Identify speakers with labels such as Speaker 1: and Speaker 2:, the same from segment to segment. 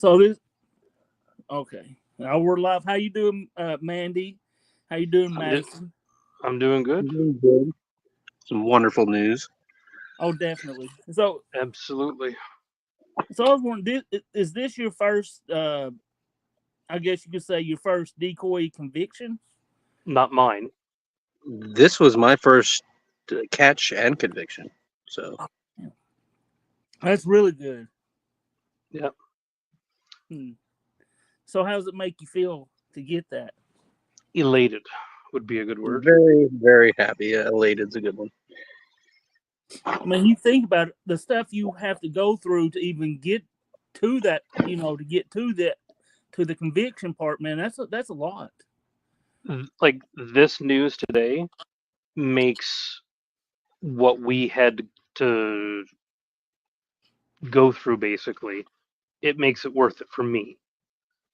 Speaker 1: So this okay. Now we're live. How you doing, Mandy? How you doing,
Speaker 2: I'm do-
Speaker 1: Madison?
Speaker 2: I'm doing good.
Speaker 3: Doing good. Some wonderful news.
Speaker 1: Oh, definitely.
Speaker 2: Absolutely.
Speaker 1: So I was wondering, is this your first? I guess you could say your first decoy conviction.
Speaker 2: Not mine.
Speaker 3: This was my first catch and conviction. So
Speaker 1: That's really good.
Speaker 2: Yep.
Speaker 1: Hmm. So how does it make you feel to get that?
Speaker 2: Elated would be a good word.
Speaker 3: very, very happy. Elated's a good one.
Speaker 1: I mean, you think about it, the stuff you have to go through to even get to that. To get to that to the conviction part, man. That's a lot.
Speaker 2: Like this news today makes what we had to go through basically. It makes it worth it for me.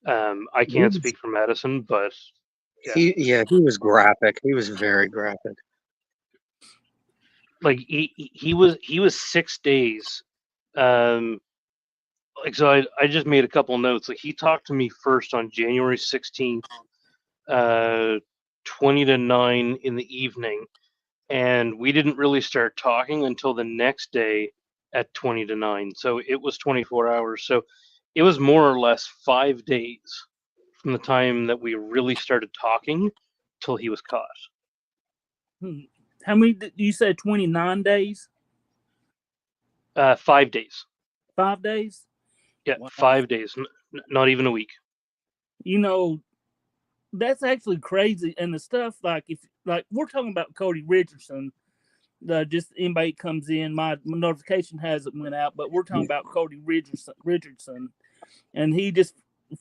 Speaker 2: I
Speaker 3: He
Speaker 2: can't
Speaker 3: was,
Speaker 2: speak for Madison, but yeah,
Speaker 3: he was graphic. He was very graphic.
Speaker 2: like he was 6 days. Um, like so, I just made a couple notes. Like he talked to me first on January 16th, uh, 20 to 9 in the evening, and we didn't really start talking until the next day at 20 to 9. So it was 24 hours. So it was more or less 5 days from the time that we really started talking till he was caught.
Speaker 1: Hmm. How many? You said 29 days,
Speaker 2: 5 days.
Speaker 1: 5 days.
Speaker 2: Yeah,
Speaker 1: Wow.
Speaker 2: 5 days. Not even a week.
Speaker 1: You know, that's actually crazy. And the stuff like we're talking about Cody Richardson. Just anybody comes in, my notification hasn't went out, but we're talking about Cody Richardson, and he just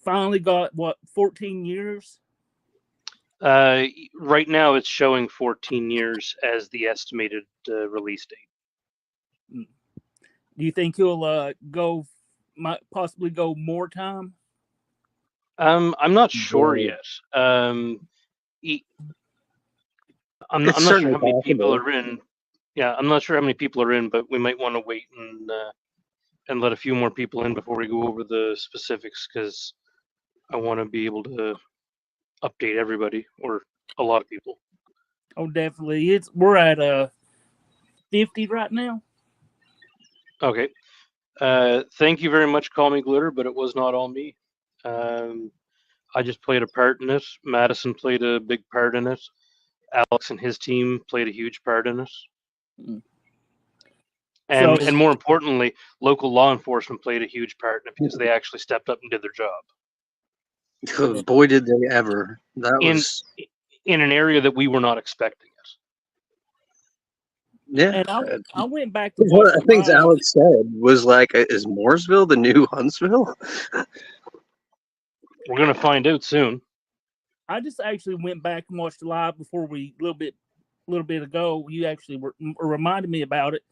Speaker 1: finally got what 14 years.
Speaker 2: Right now, it's showing 14 years as the estimated release date.
Speaker 1: Do you think he'll might possibly go more time?
Speaker 2: I'm not sure
Speaker 3: Very,
Speaker 2: yet. He,
Speaker 3: it's
Speaker 2: I'm not sure
Speaker 3: certainly
Speaker 2: how many people
Speaker 3: possible.
Speaker 2: are in. Yeah, I'm not sure how many people are in, but we might want to wait and let a few more people in before we go over the specifics because I want to be able to update everybody or a lot of people.
Speaker 1: Oh, definitely. We're at 50 right now.
Speaker 2: Okay. Thank you very much, Call Me Glitter, but it was not all me. Um, I just played a part in it. Madison played a big part in it. Alex and his team played a huge part in it.
Speaker 1: Mm. So
Speaker 2: And more importantly, local law enforcement played a huge part in it because they actually stepped up and did their job
Speaker 3: Boy, did they ever. That
Speaker 2: in
Speaker 3: was,
Speaker 2: in an area that we were not expecting it.
Speaker 3: yeah.
Speaker 1: and I went back to
Speaker 3: One
Speaker 1: watch
Speaker 3: of
Speaker 1: the
Speaker 3: the things
Speaker 1: live.
Speaker 3: Alex said was like, "Is Mooresville the new Huntsville?"
Speaker 2: We're gonna find out soon.
Speaker 1: I just actually went back and watched the live before little bit ago. You actually reminded me about it,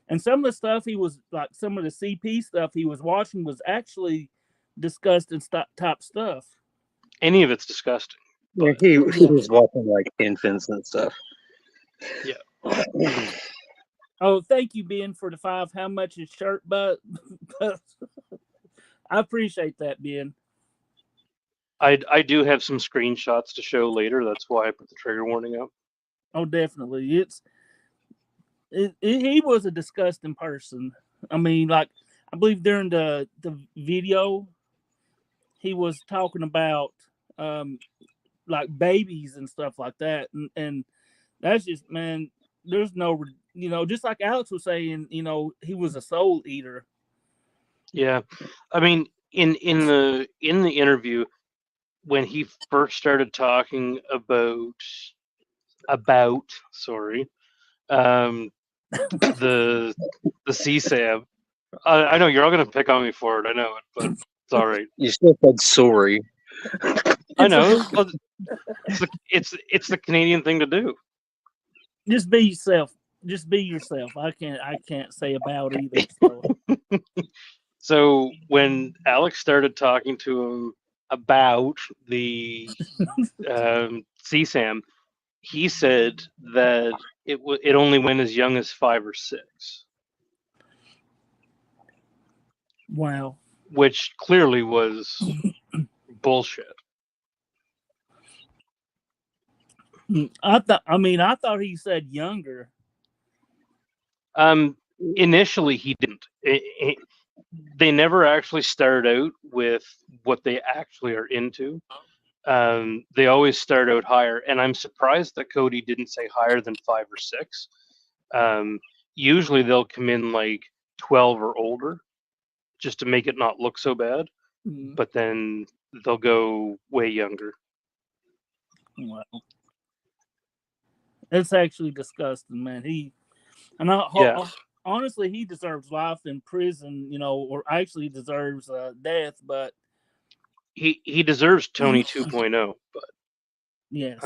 Speaker 1: and some of the stuff he was like, some of the CP stuff he was watching was actually disgusting type stuff.
Speaker 2: Any of it's disgusting,
Speaker 3: Yeah,
Speaker 2: but
Speaker 3: he
Speaker 1: Yeah.
Speaker 3: was watching like infants and stuff.
Speaker 2: yeah,
Speaker 1: Oh, thank you, Ben, for the 5. How much is shirt but I appreciate that, Ben.
Speaker 2: I do have some screenshots to show later. That's why I put the trigger warning up.
Speaker 1: Oh, definitely. He was a disgusting person. I mean, like I believe during the video he was talking about like babies and stuff like that, and that's just, man. There's no, just like Alex was saying, he was a soul eater.
Speaker 2: Yeah, I mean, in the interview when he first started talking about sorry, um, the CSAM. I know you're all gonna pick on me for it. I know it, but it's all right.
Speaker 3: You still said sorry.
Speaker 2: I
Speaker 1: It's
Speaker 2: know.
Speaker 1: okay.
Speaker 2: Well, it's the Canadian thing to do.
Speaker 1: Just be yourself. Just be yourself. I can't say about either. So
Speaker 2: So when Alex started talking to him about the CSAM, he said that it only went as young as 5 or 6.
Speaker 1: wow.
Speaker 2: which clearly was bullshit.
Speaker 1: I thought he said younger.
Speaker 2: Initially, he didn't. They never actually start out with what they actually are into. They always start out higher, and I'm surprised that Cody didn't say higher than 5 or 6. Usually they'll come in like 12 or older, just to make it not look so bad. But then they'll go way younger.
Speaker 1: Wow, it's actually disgusting, man. Honestly, he deserves life in prison, or actually deserves death. But
Speaker 2: he deserves Tony 2.0. But
Speaker 1: yes,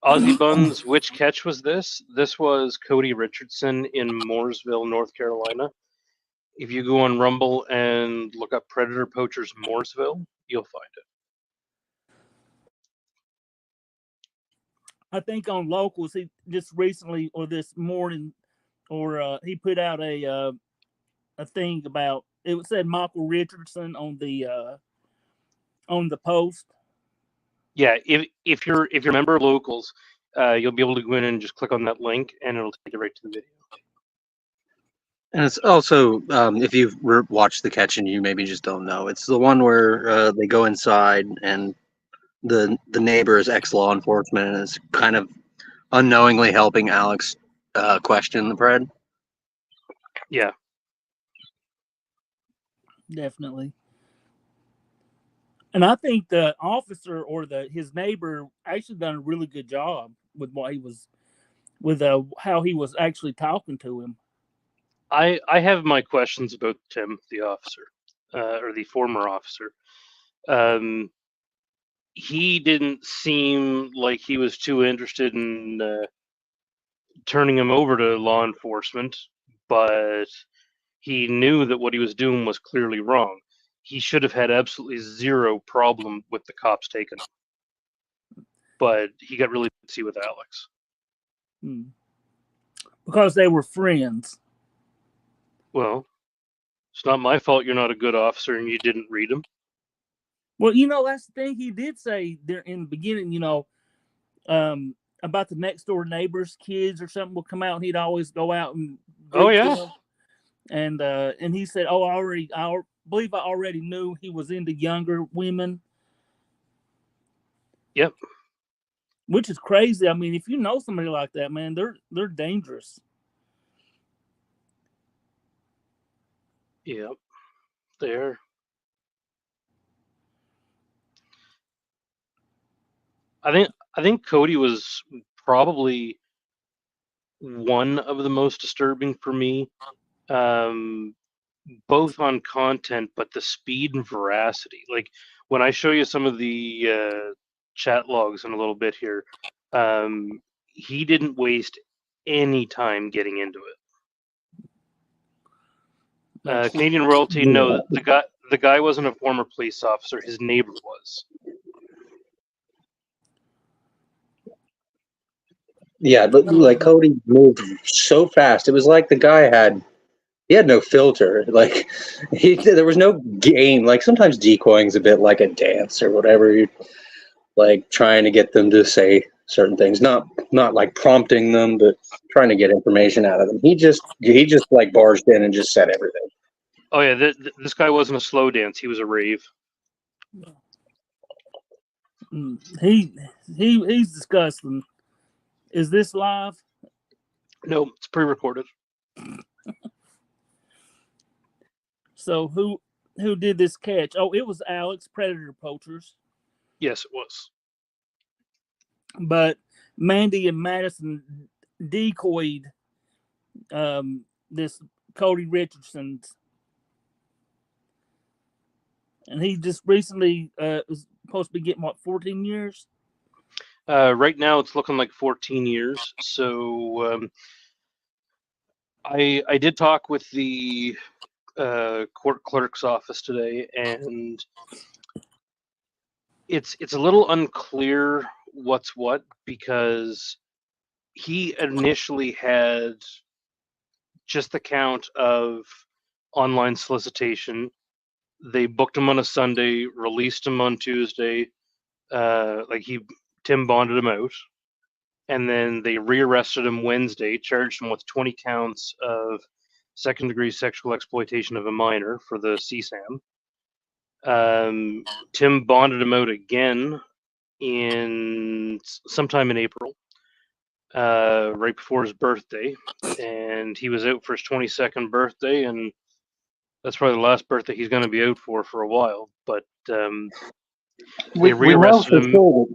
Speaker 2: Ozzy Buns, which catch was this? This was Cody Richardson in Mooresville, North Carolina. If you go on Rumble and look up Predator Poachers Mooresville, you'll find it.
Speaker 1: I think on locals, he just recently or this morning, or he put out a thing about it. Said Michael Richardson on the post.
Speaker 2: Yeah, if you're a member of locals, you'll be able to go in and just click on that link, and it'll take you right to the video.
Speaker 3: And it's also, if you've watched the catch and you maybe just don't know, it's the one where they go inside and the neighbor is ex-law enforcement and is kind of unknowingly helping Alex question the pred.
Speaker 2: Yeah,
Speaker 1: definitely. And I think the officer or his neighbor actually done a really good job with what he was, with how he was actually talking to him.
Speaker 2: I have my questions about Tim, the officer, or the former officer. He didn't seem like he was too interested in turning him over to law enforcement, but he knew that what he was doing was clearly wrong. He should have had absolutely zero problem with the cops taking him, but he got really busy with Alex.
Speaker 1: Because they were friends.
Speaker 2: Well, it's not my fault you're not a good officer and you didn't read him.
Speaker 1: Well, that's the thing he did say there in the beginning, about the next door neighbors' kids or something would come out and he'd always go out and
Speaker 2: them.
Speaker 1: And he said, I believe I already knew he was into younger women.
Speaker 2: Yep.
Speaker 1: Which is crazy. I mean, if you know somebody like that, man, they're dangerous.
Speaker 2: Yep. There. I think Cody was probably one of the most disturbing for me, both on content, but the speed and veracity. Like when I show you some of the chat logs in a little bit here, he didn't waste any time getting into it. Canadian Royalty, no, the guy wasn't a former police officer. His neighbor was.
Speaker 3: Yeah, but like Cody moved so fast. It was like the guy had no filter. Like there was no game. Like sometimes decoying's a bit like a dance or whatever. You're like trying to get them to say certain things, not like prompting them, but trying to get information out of them. He just like barged in and just said everything.
Speaker 2: Oh yeah, this guy wasn't a slow dance. He was a rave.
Speaker 1: He's disgusting. Is this live?
Speaker 2: No, it's pre-recorded.
Speaker 1: So who did this catch? Oh, it was Alex, Predator Poachers.
Speaker 2: Yes, it was.
Speaker 1: But Mandy and Madison decoyed this Cody Richardson, and he just recently was supposed to be getting 14 years.
Speaker 2: Right now, it's looking like 14 years. So I did talk with the court clerk's office today, and it's a little unclear what's what, because he initially had just the count of online solicitation. They booked him on a Sunday, released him on Tuesday. Tim bonded him out, and then they rearrested him Wednesday, charged him with 20 counts of second-degree sexual exploitation of a minor for the CSAM. Tim bonded him out again sometime in April, right before his birthday, and he was out for his 22nd birthday, and that's probably the last birthday he's going to be out for a while. But
Speaker 3: We
Speaker 2: they
Speaker 3: know
Speaker 2: rearrested
Speaker 3: for
Speaker 2: him.
Speaker 3: sure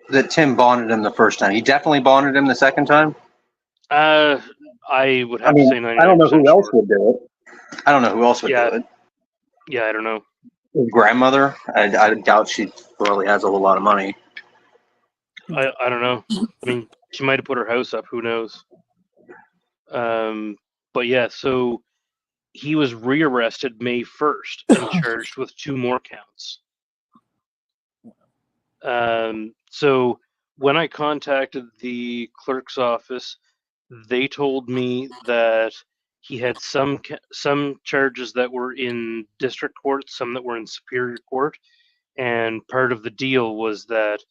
Speaker 3: that Tim bonded him the first time. He definitely bonded him the second time.
Speaker 2: I would have to say 99%
Speaker 3: I don't know who else
Speaker 2: sure.
Speaker 3: would do it. I don't know who else would do it.
Speaker 2: Yeah, I don't know.
Speaker 3: His grandmother? I doubt she probably has a whole lot of money.
Speaker 2: I don't know. I mean, she might have put her house up. Who knows? But yeah, so he was rearrested May 1st and charged with 2 more counts. So when I contacted the clerk's office, they told me that he had some charges that were in district court, some that were in superior court, and part of the deal was that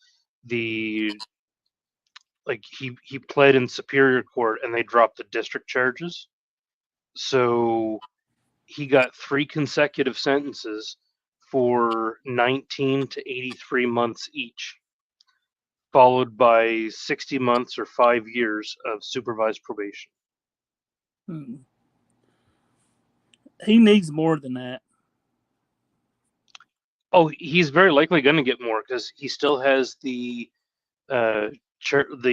Speaker 2: he pled in superior court and they dropped the district charges. So he got 3 consecutive sentences for 19 to 83 months each, followed by 60 months or 5 years of supervised probation.
Speaker 1: He needs more than that.
Speaker 2: Oh, he's very likely going to get more because he still has the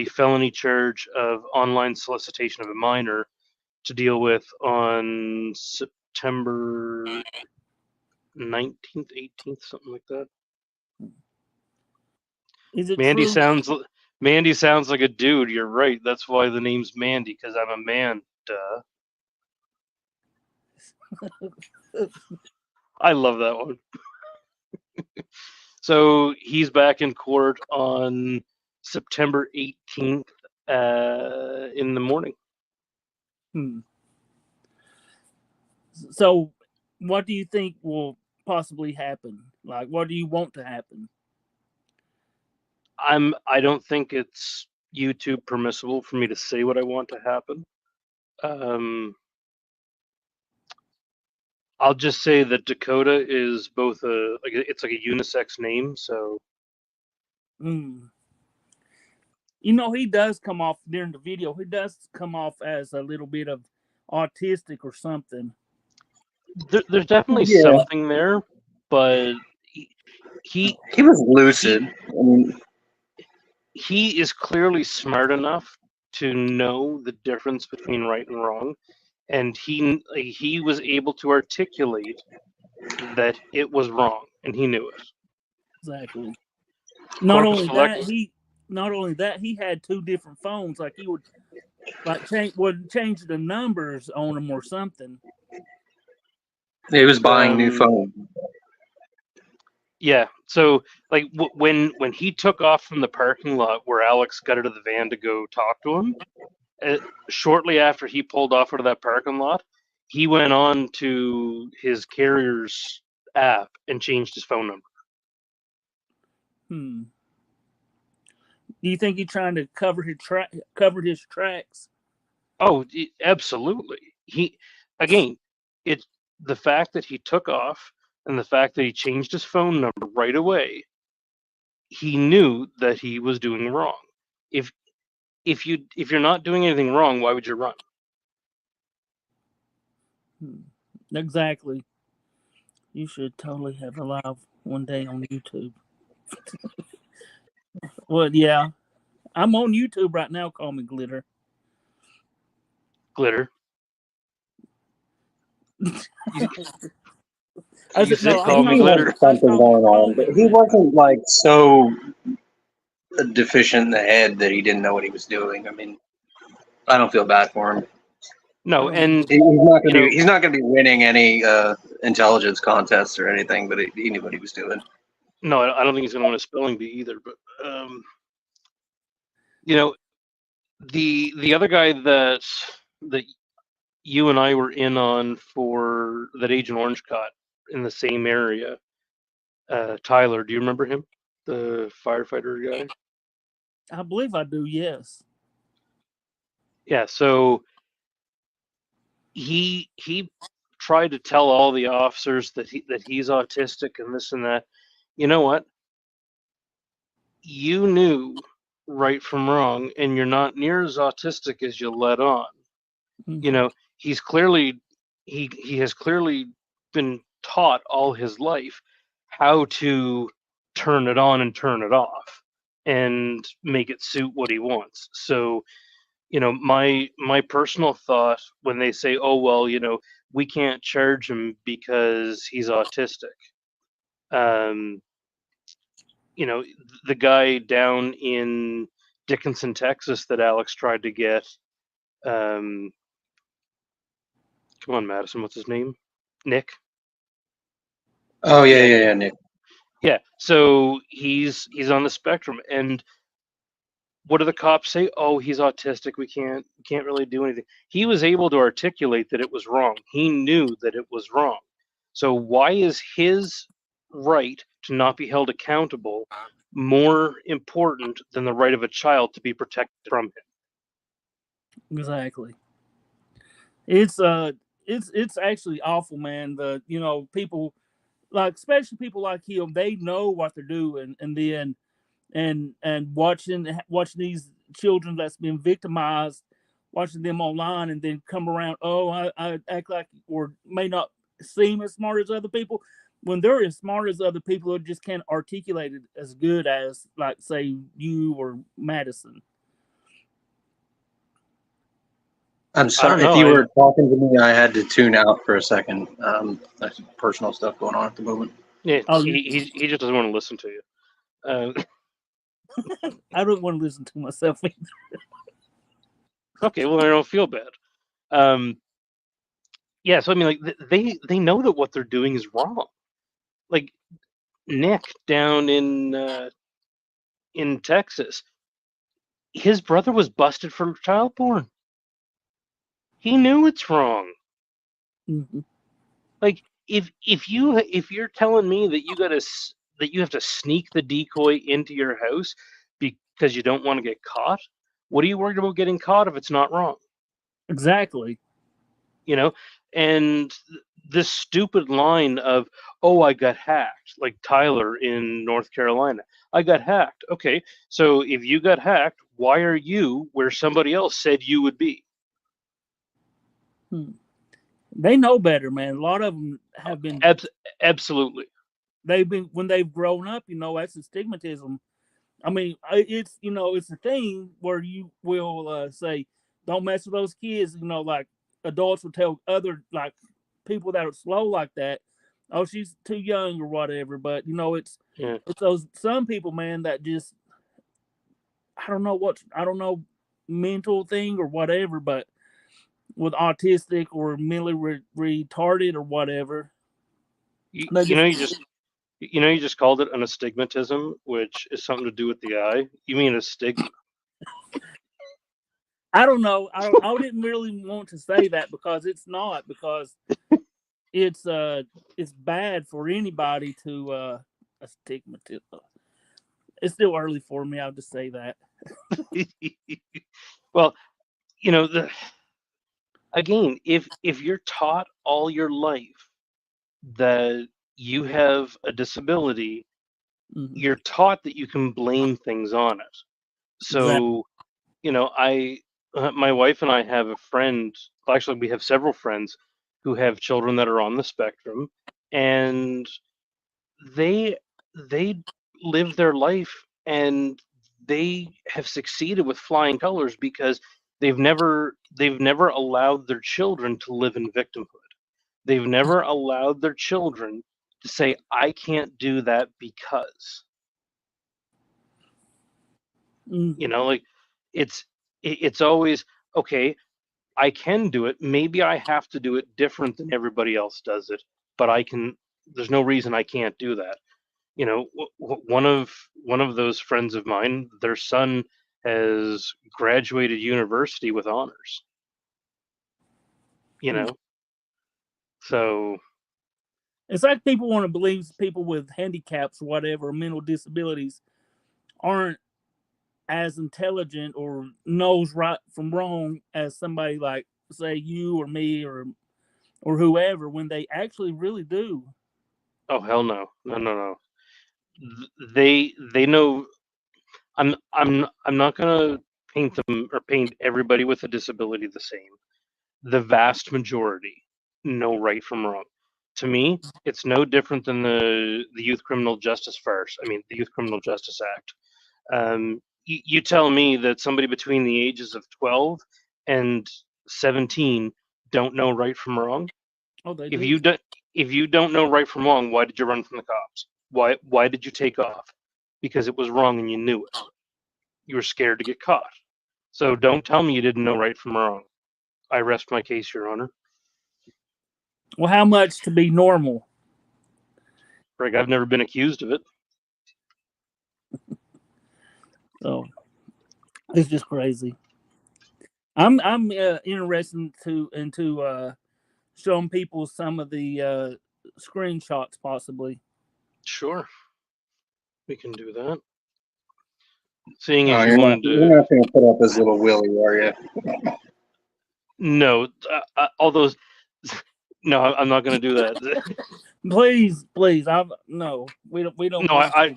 Speaker 2: felony charge of online solicitation of a minor to deal with on September 19th, 18th, something like that.
Speaker 1: Is it
Speaker 2: Mandy
Speaker 1: true?
Speaker 2: Mandy sounds like a dude. You're right. That's why the name's Mandy, because I'm a man. Duh. I love that one. So he's back in court on September 18th in the morning.
Speaker 1: So what do you think will possibly happen? Like, what do you want to happen?
Speaker 2: I don't think it's YouTube permissible for me to say what I want to happen. I'll just say that Dakota is both it's like a unisex name, so.
Speaker 1: You know, he does come off during the video. He does come off as a little bit of autistic or something.
Speaker 2: There's definitely something there, but he
Speaker 3: was lucid.
Speaker 2: He is clearly smart enough to know the difference between right and wrong, and he was able to articulate that it was wrong, and he knew it.
Speaker 1: Exactly. Not only that, he had 2 different phones. Like he would change the numbers on them or something.
Speaker 3: He was buying new phones.
Speaker 2: Yeah. So like when he took off from the parking lot where Alex got out of the van to go talk to him, shortly after he pulled off out of that parking lot, he went on to his carrier's app and changed his phone number.
Speaker 1: Do you think he's trying to cover his tracks?
Speaker 2: Oh, absolutely. It's the fact that he took off and the fact that he changed his phone number right away. He knew that he was doing wrong. If you're not doing anything wrong, why would you run?
Speaker 1: Exactly. You should totally have a live one day on YouTube. Well, yeah. I'm on YouTube right now. Call me Glitter.
Speaker 2: Glitter.
Speaker 3: Call me Glitter. Something going on, but he wasn't like so deficient in the head that he didn't know what he was doing. I mean, I don't feel bad for him.
Speaker 2: No, and
Speaker 3: he's not going to be winning any intelligence contests or anything, but he knew what he was doing.
Speaker 2: No, I don't think he's going to win a spelling bee either. But the other guy that you and I were in on for that Agent Orange caught in the same area. Tyler, do you remember him? The firefighter guy?
Speaker 1: I believe I do. Yes.
Speaker 2: Yeah, so he tried to tell all the officers that he's autistic and this and that. You know what? You knew right from wrong, and you're not near as autistic as you let on. You know, he's clearly he has clearly been taught all his life how to turn it on and turn it off and make it suit what he wants. So, you know, my personal thought when they say, "Oh well, you know, we can't charge him because he's autistic." Um, you know, the guy down in Dickinson, Texas, that Alex tried to get. Um, come on, Madison, what's his name? Nick.
Speaker 3: Oh yeah, Nick.
Speaker 2: Yeah, so he's on the spectrum, and what do the cops say? Oh, he's autistic. We can't really do anything. He was able to articulate that it was wrong. He knew that it was wrong. So why is his right to not be held accountable more important than the right of a child to be protected from him?
Speaker 1: Exactly. It's actually awful, man. The people like, especially people like him, they know what they're doing, and then and watching these children that's been victimized, watching them online, and then come around. Oh, I act like, or may not seem as smart as other people, when they're as smart as other people, they just can't articulate it as good as, like, say, you or Madison.
Speaker 3: I'm
Speaker 2: I don't
Speaker 3: sorry if
Speaker 2: know.
Speaker 3: you were talking to me. I had to tune out for a second. That's personal stuff going on at the moment.
Speaker 2: Yeah,
Speaker 1: Oh,
Speaker 2: he just doesn't want to listen to you.
Speaker 1: I don't want to listen to myself either.
Speaker 2: Okay, well, I don't feel bad. Yeah, so I mean, like they know that what they're doing is wrong. Like Nick down in Texas, his brother was busted for child porn. He knew it's wrong.
Speaker 1: Mm-hmm.
Speaker 2: Like if you're telling me that that you have to sneak the decoy into your house because you don't want to get caught, what are you worried about getting caught if it's not wrong?
Speaker 1: Exactly.
Speaker 2: You know, and this stupid line of, "Oh, I got hacked," like Tyler in North Carolina. I got hacked. Okay, so if you got hacked, why are you where somebody else said you would be?
Speaker 1: They know better, man. A lot of them have been.
Speaker 2: Absolutely.
Speaker 1: They've been, when they've grown up. That's the stigmatism. I mean, it's a thing where you will say, "Don't mess with those kids." Like adults will tell other, like, people that are slow like that, "Oh, she's too young" or whatever. But
Speaker 2: Yeah.
Speaker 1: it's those some people, man, that just, I don't know, mental thing or whatever, but with autistic or mentally retarded or whatever, they
Speaker 2: You know,
Speaker 1: just,
Speaker 2: you just called it an astigmatism, which is something to do with the eye. You mean a stigma?
Speaker 1: I don't know. I didn't really want to say that because it's not, because it's bad for anybody to a stigmatism. It's still early for me. I'll just say that.
Speaker 2: Well, you know, again, if you're taught all your life that you have a disability,
Speaker 1: Mm-hmm.
Speaker 2: you're taught that you can blame things on it.
Speaker 1: Exactly.
Speaker 2: So, you know, my wife and I have a friend. Actually, we have several friends who have children that are on the spectrum, and they they live their life and they have succeeded with flying colors because they've never allowed their children to live in victimhood. They've never allowed their children to say, I can't do that because, you
Speaker 1: Mm-hmm.
Speaker 2: know, like it's always okay, I can do it. Maybe I have to do it different than everybody else does it, but there's no reason I can't do that. You know, one of those friends of mine, their son has graduated university with honors. you know. So
Speaker 1: it's like people want to believe people with handicaps or whatever, mental disabilities, aren't as intelligent or knows right from wrong as somebody like, say, you or me or whoever, when they actually really do.
Speaker 2: oh hell no, no. They know. I'm not gonna paint them or paint everybody with a disability the same. The vast majority know right from wrong. To me, it's no different than the Youth Criminal Justice farce. I mean, the Youth Criminal Justice Act. You tell me that somebody between the ages of 12 and 17 don't know right from wrong.
Speaker 1: Oh, they
Speaker 2: If
Speaker 1: do.
Speaker 2: if you don't know right from wrong, why did you run from the cops? Why did you take off? Because it was wrong and you knew it. You were scared to get caught. So don't tell me you didn't know right from wrong. I rest my case, Your Honor.
Speaker 1: Well, how much to be normal?
Speaker 2: Greg, I've never been accused of it.
Speaker 1: So it's just crazy. I'm interested into showing people some of the screenshots, possibly.
Speaker 2: Sure, we can do that. Seeing
Speaker 3: Oh,
Speaker 2: as you
Speaker 3: you're
Speaker 2: wanted to,
Speaker 3: not going to put up his little Willie, are you?
Speaker 2: no, all those. No, I'm not going to do that.
Speaker 1: Please, no, we don't.
Speaker 2: No, I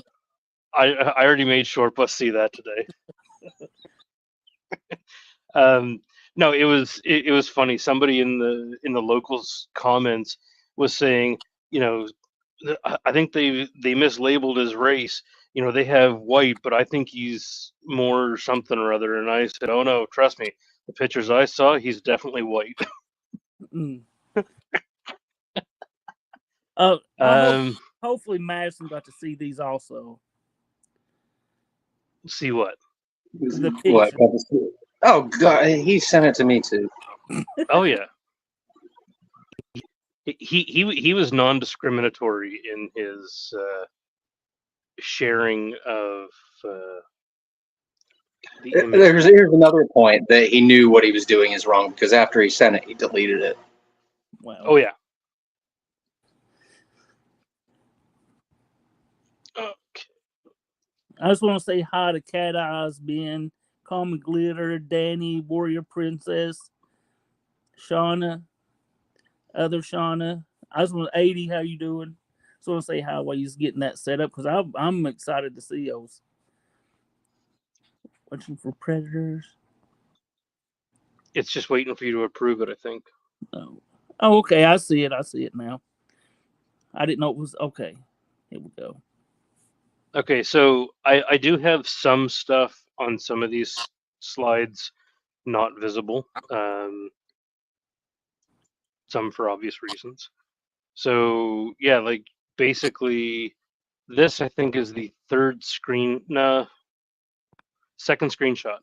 Speaker 2: already made Short Bus see that today. No, it was funny. Somebody in the locals comments was saying, you know, I think they mislabeled his race. You know, they have white, but I think he's more something or other. And I said, oh no, trust me, the pictures I saw, he's definitely white.
Speaker 1: Mm. Hopefully Madison got to see these also.
Speaker 2: See what?
Speaker 1: The
Speaker 3: What?
Speaker 1: picture.
Speaker 3: Oh God, he sent it to me too.
Speaker 2: Oh yeah. He was non-discriminatory in his sharing of the image.
Speaker 3: Here's another point that he knew what he was doing is wrong because after he sent it, he deleted it.
Speaker 1: Wow.
Speaker 2: Oh yeah. Okay.
Speaker 1: I just want to say hi to Cat Eyes, Ben, Common Glitter, Danny, Warrior Princess, Shauna, other Shauna. I just want 80. How you doing? Just want to say hi while you're getting that set up because I'm excited to see those. Watching for predators.
Speaker 2: It's just waiting for you to approve it, I think.
Speaker 1: Oh, okay. I see it now. I didn't know it was okay. Here we go.
Speaker 2: Okay, so I do have some stuff on some of these slides not visible. Some for obvious reasons. So yeah, like basically this I think is the second screenshot.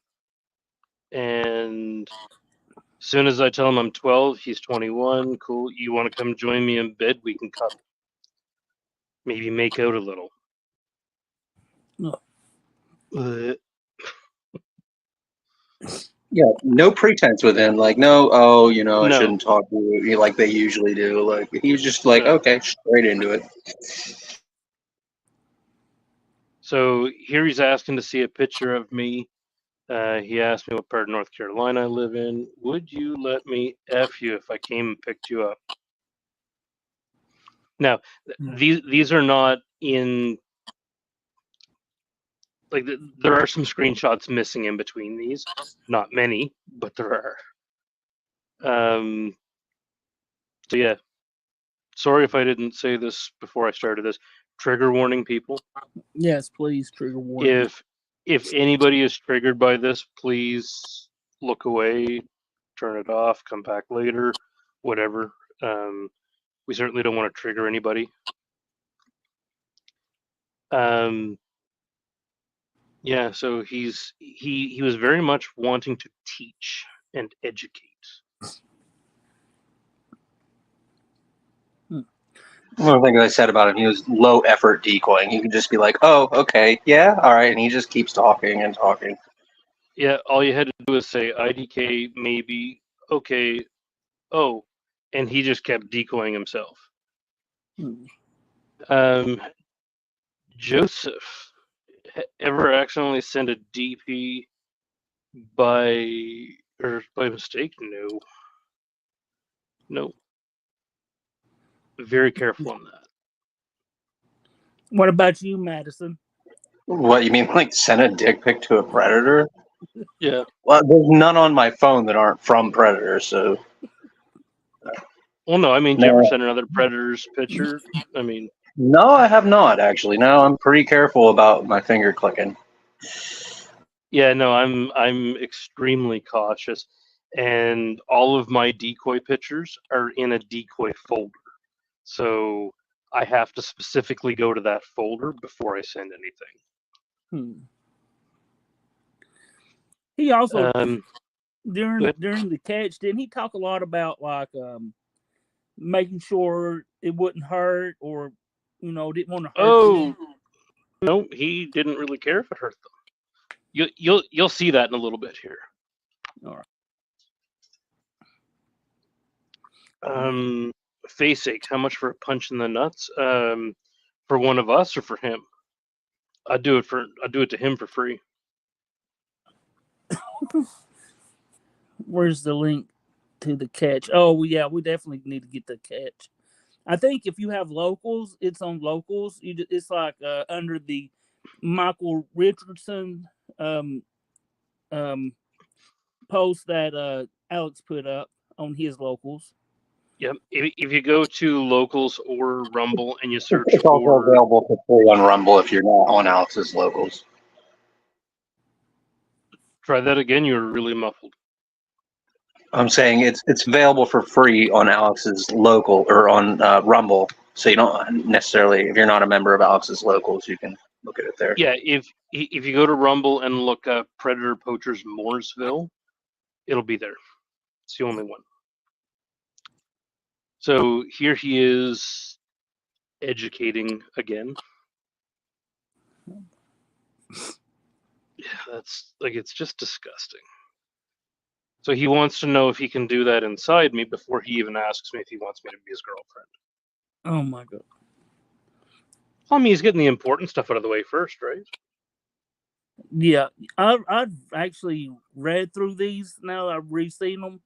Speaker 2: And as soon as I tell him I'm 12, he's 21. Cool. You want to come join me in bed? We can cuddle. Maybe make out a little.
Speaker 1: No.
Speaker 3: Yeah, no pretense with him. Like, no, oh, I
Speaker 2: No.
Speaker 3: shouldn't talk to you like they usually do. Like, he was just like,
Speaker 2: No.
Speaker 3: okay, straight into it.
Speaker 2: So here he's asking to see a picture of me. He asked me what part of North Carolina I live in. Would you let me F you if I came and picked you up? Now, these are not in, like, there are some screenshots missing in between these. Not many, but there are. So yeah, sorry if I didn't say this before I started this. Trigger warning, people.
Speaker 1: Yes, please, trigger warning.
Speaker 2: If anybody is triggered by this, please look away, turn it off, come back later, whatever. We certainly don't want to trigger anybody. Yeah, so he was very much wanting to teach and educate.
Speaker 3: One of the things I said about him, he was low effort decoying. He could just be like, oh, okay, yeah, all right, and he just keeps talking and talking.
Speaker 2: Yeah, all you had to do was say IDK, maybe, okay, oh, and he just kept decoying himself.
Speaker 1: Hmm.
Speaker 2: Joseph, ever accidentally send a DP by mistake? No. Very careful on that.
Speaker 1: What about you, Madison?
Speaker 3: What, you mean like send a dick pic to a predator?
Speaker 2: Yeah.
Speaker 3: Well, there's none on my phone that aren't from predators, so.
Speaker 2: Well, no, I mean, did you ever send another predator's picture? I mean,
Speaker 3: No, I have not actually. No, I'm pretty careful about my finger clicking.
Speaker 2: yeah, no, I'm extremely cautious, and all of my decoy pictures are in a decoy folder. So I have to specifically go to that folder before I send anything.
Speaker 1: He also
Speaker 2: Good.
Speaker 1: during the catch, didn't he talk a lot about like making sure it wouldn't hurt, or didn't want to hurt them?
Speaker 2: No, he didn't really care if it hurt them. You'll see that in a little bit here.
Speaker 1: All right.
Speaker 2: Face ache. How much for a punch in the nuts? For one of us or for him? I'd do it to him for free.
Speaker 1: Where's the link to the catch? Oh yeah, we definitely need to get the catch. I think if you have locals, it's on locals. It's like under the Michael Richardson post that Alex put up on his locals.
Speaker 2: Yep. If you go to locals or Rumble and you search
Speaker 3: It's also
Speaker 2: for,
Speaker 3: available for free on Rumble if you're not on Alex's locals.
Speaker 2: try that again. You were really muffled.
Speaker 3: I'm saying it's available for free on Alex's local or on Rumble. So you don't necessarily, if you're not a member of Alex's locals, you can look at it there.
Speaker 2: Yeah, if you go to Rumble and look up Predator Poachers Mooresville, it'll be there. It's the only one. So here he is educating again. Yeah, that's like, it's just disgusting. So he wants to know if he can do that inside me before he even asks me if he wants me to be his girlfriend.
Speaker 1: Oh my god.
Speaker 2: I mean, he's getting the important stuff out of the way first, right?
Speaker 1: Yeah, I've actually read through these now. I've re-seen them.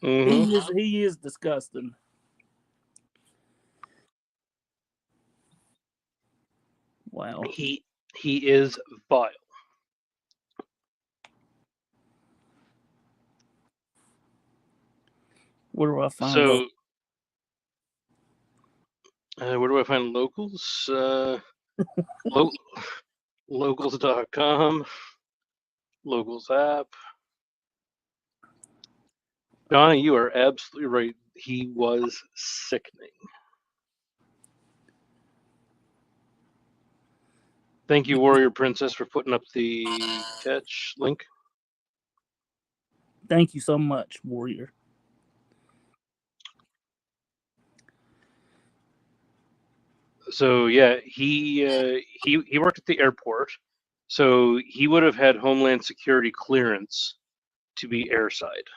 Speaker 2: Mm-hmm.
Speaker 1: He is disgusting. Wow.
Speaker 2: He is vile.
Speaker 1: Where do I find
Speaker 2: So, where do I find locals? Locals.com, locals app. Johnny, you are absolutely right. He was sickening. Thank you, Warrior Princess, for putting up the catch link.
Speaker 1: Thank you so much, Warrior.
Speaker 2: So yeah, he worked at the airport, so he would have had Homeland Security clearance to be airside.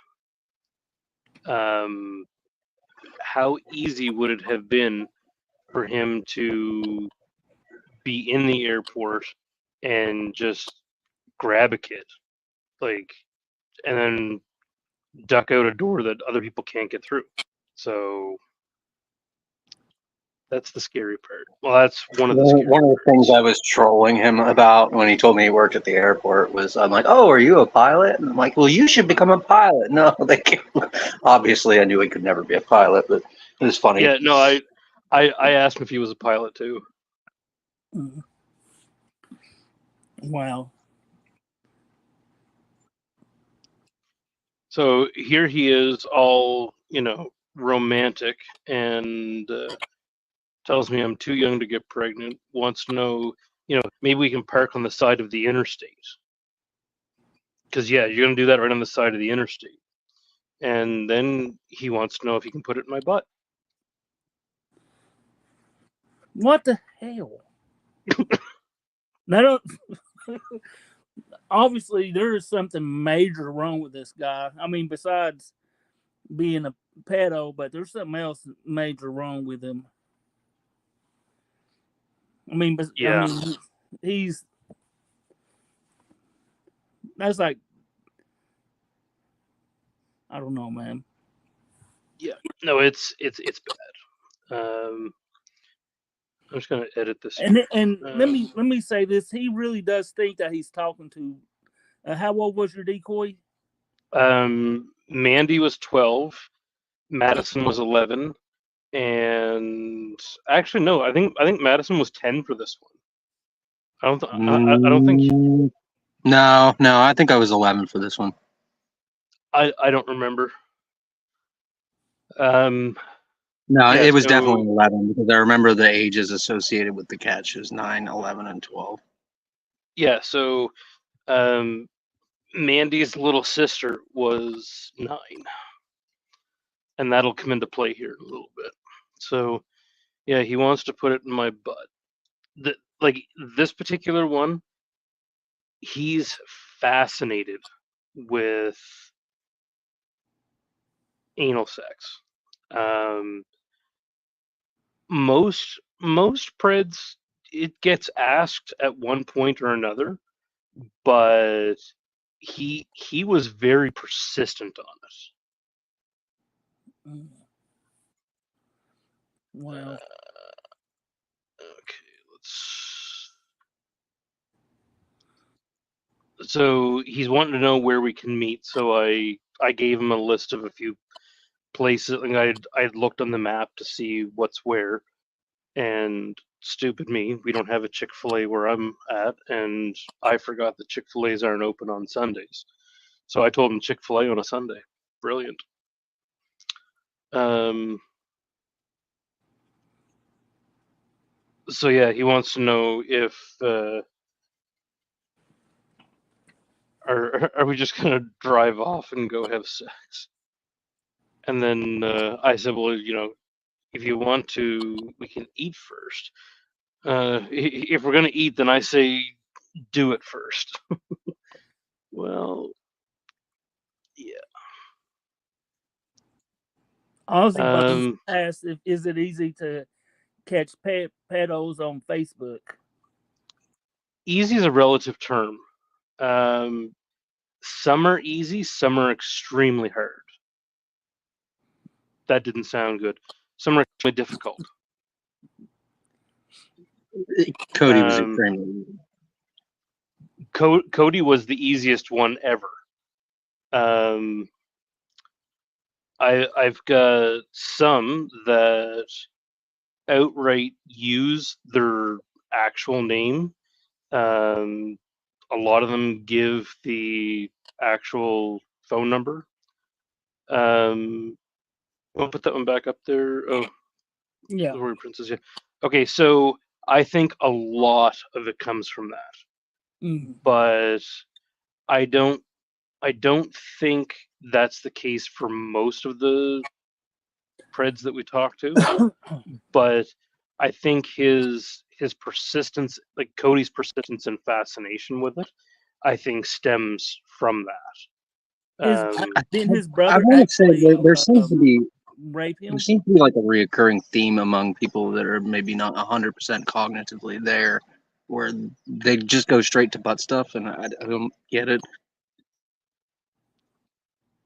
Speaker 2: How easy would it have been for him to be in the airport and just grab a kid, like, and then duck out a door that other people can't get through? So that's the scary part. Well, that's one of the scary
Speaker 3: One of the things I was trolling him about when he told me he worked at the airport was, I'm like, oh, are you a pilot? And I'm like, well, you should become a pilot. No, they can't. Obviously, I knew he could never be a pilot, but it was funny.
Speaker 2: Yeah, no, I asked him if he was a pilot too.
Speaker 1: Wow.
Speaker 2: So here he is, all, romantic, and tells me I'm too young to get pregnant. Wants to know, maybe we can park on the side of the interstate. Because yeah, you're gonna do that right on the side of the interstate. And then he wants to know if he can put it in my butt.
Speaker 1: What the hell? Now, obviously, there is something major wrong with this guy. I mean, besides being a pedo, but there's something else major wrong with him. I mean, but
Speaker 2: Yeah.
Speaker 1: he's that's like, I don't know, man.
Speaker 2: Yeah. No, it's bad. I'm just gonna edit this.
Speaker 1: And let me say this: he really does think that he's talking to. How old was your decoy?
Speaker 2: Mandy was 12, Madison was 11, and actually no, I think Madison was 10 for this one. I don't think
Speaker 3: No, I think I was 11 for this one.
Speaker 2: I don't remember.
Speaker 3: No,
Speaker 2: Yeah,
Speaker 3: it was
Speaker 2: so-
Speaker 3: definitely 11 because I remember the ages associated with the catches 9, 11, and 12.
Speaker 2: Yeah, so Mandy's little sister was 9, and that'll come into play here in a little bit. So, yeah, he wants to put it in my butt. Like this particular one, he's fascinated with anal sex. Most preds, it gets asked at one point or another, but he was very persistent on it.
Speaker 1: Wow.
Speaker 2: Okay, so he's wanting to know where we can meet. So I gave him a list of a few places. Like I'd looked on the map to see what's where, and stupid me, we don't have a Chick-fil-A where I'm at, and I forgot that Chick-fil-A's aren't open on Sundays. So I told him Chick-fil-A on a Sunday. Brilliant. So yeah, he wants to know if are we just gonna drive off and go have sex? And then I said, well, if you want to, we can eat first. If we're gonna eat, then I say do it first. Well, yeah.
Speaker 1: Ozzy Buttons asked, is it easy to catch pedos on Facebook?
Speaker 2: Easy is a relative term. Some are easy, some are extremely hard. That didn't sound good. Some are extremely difficult.
Speaker 3: Cody was extremely.
Speaker 2: Cody was the easiest one ever. I've got some that outright use their actual name. A lot of them give the actual phone number. I'll put that one back up there. Oh,
Speaker 1: yeah,
Speaker 2: the Warrior Princess. Yeah. Okay, so I think a lot of it comes from that, but I don't think that's the case for most of the preds that we talk to. But I think his persistence, like Cody's persistence and fascination with it, I think stems from that.
Speaker 1: Didn't his brother
Speaker 3: I want to say
Speaker 1: actually
Speaker 3: there seems to be
Speaker 1: rape him?
Speaker 3: there seems to be like a reoccurring theme among people that are maybe not 100% cognitively there, where they just go straight to butt stuff, and I don't get it.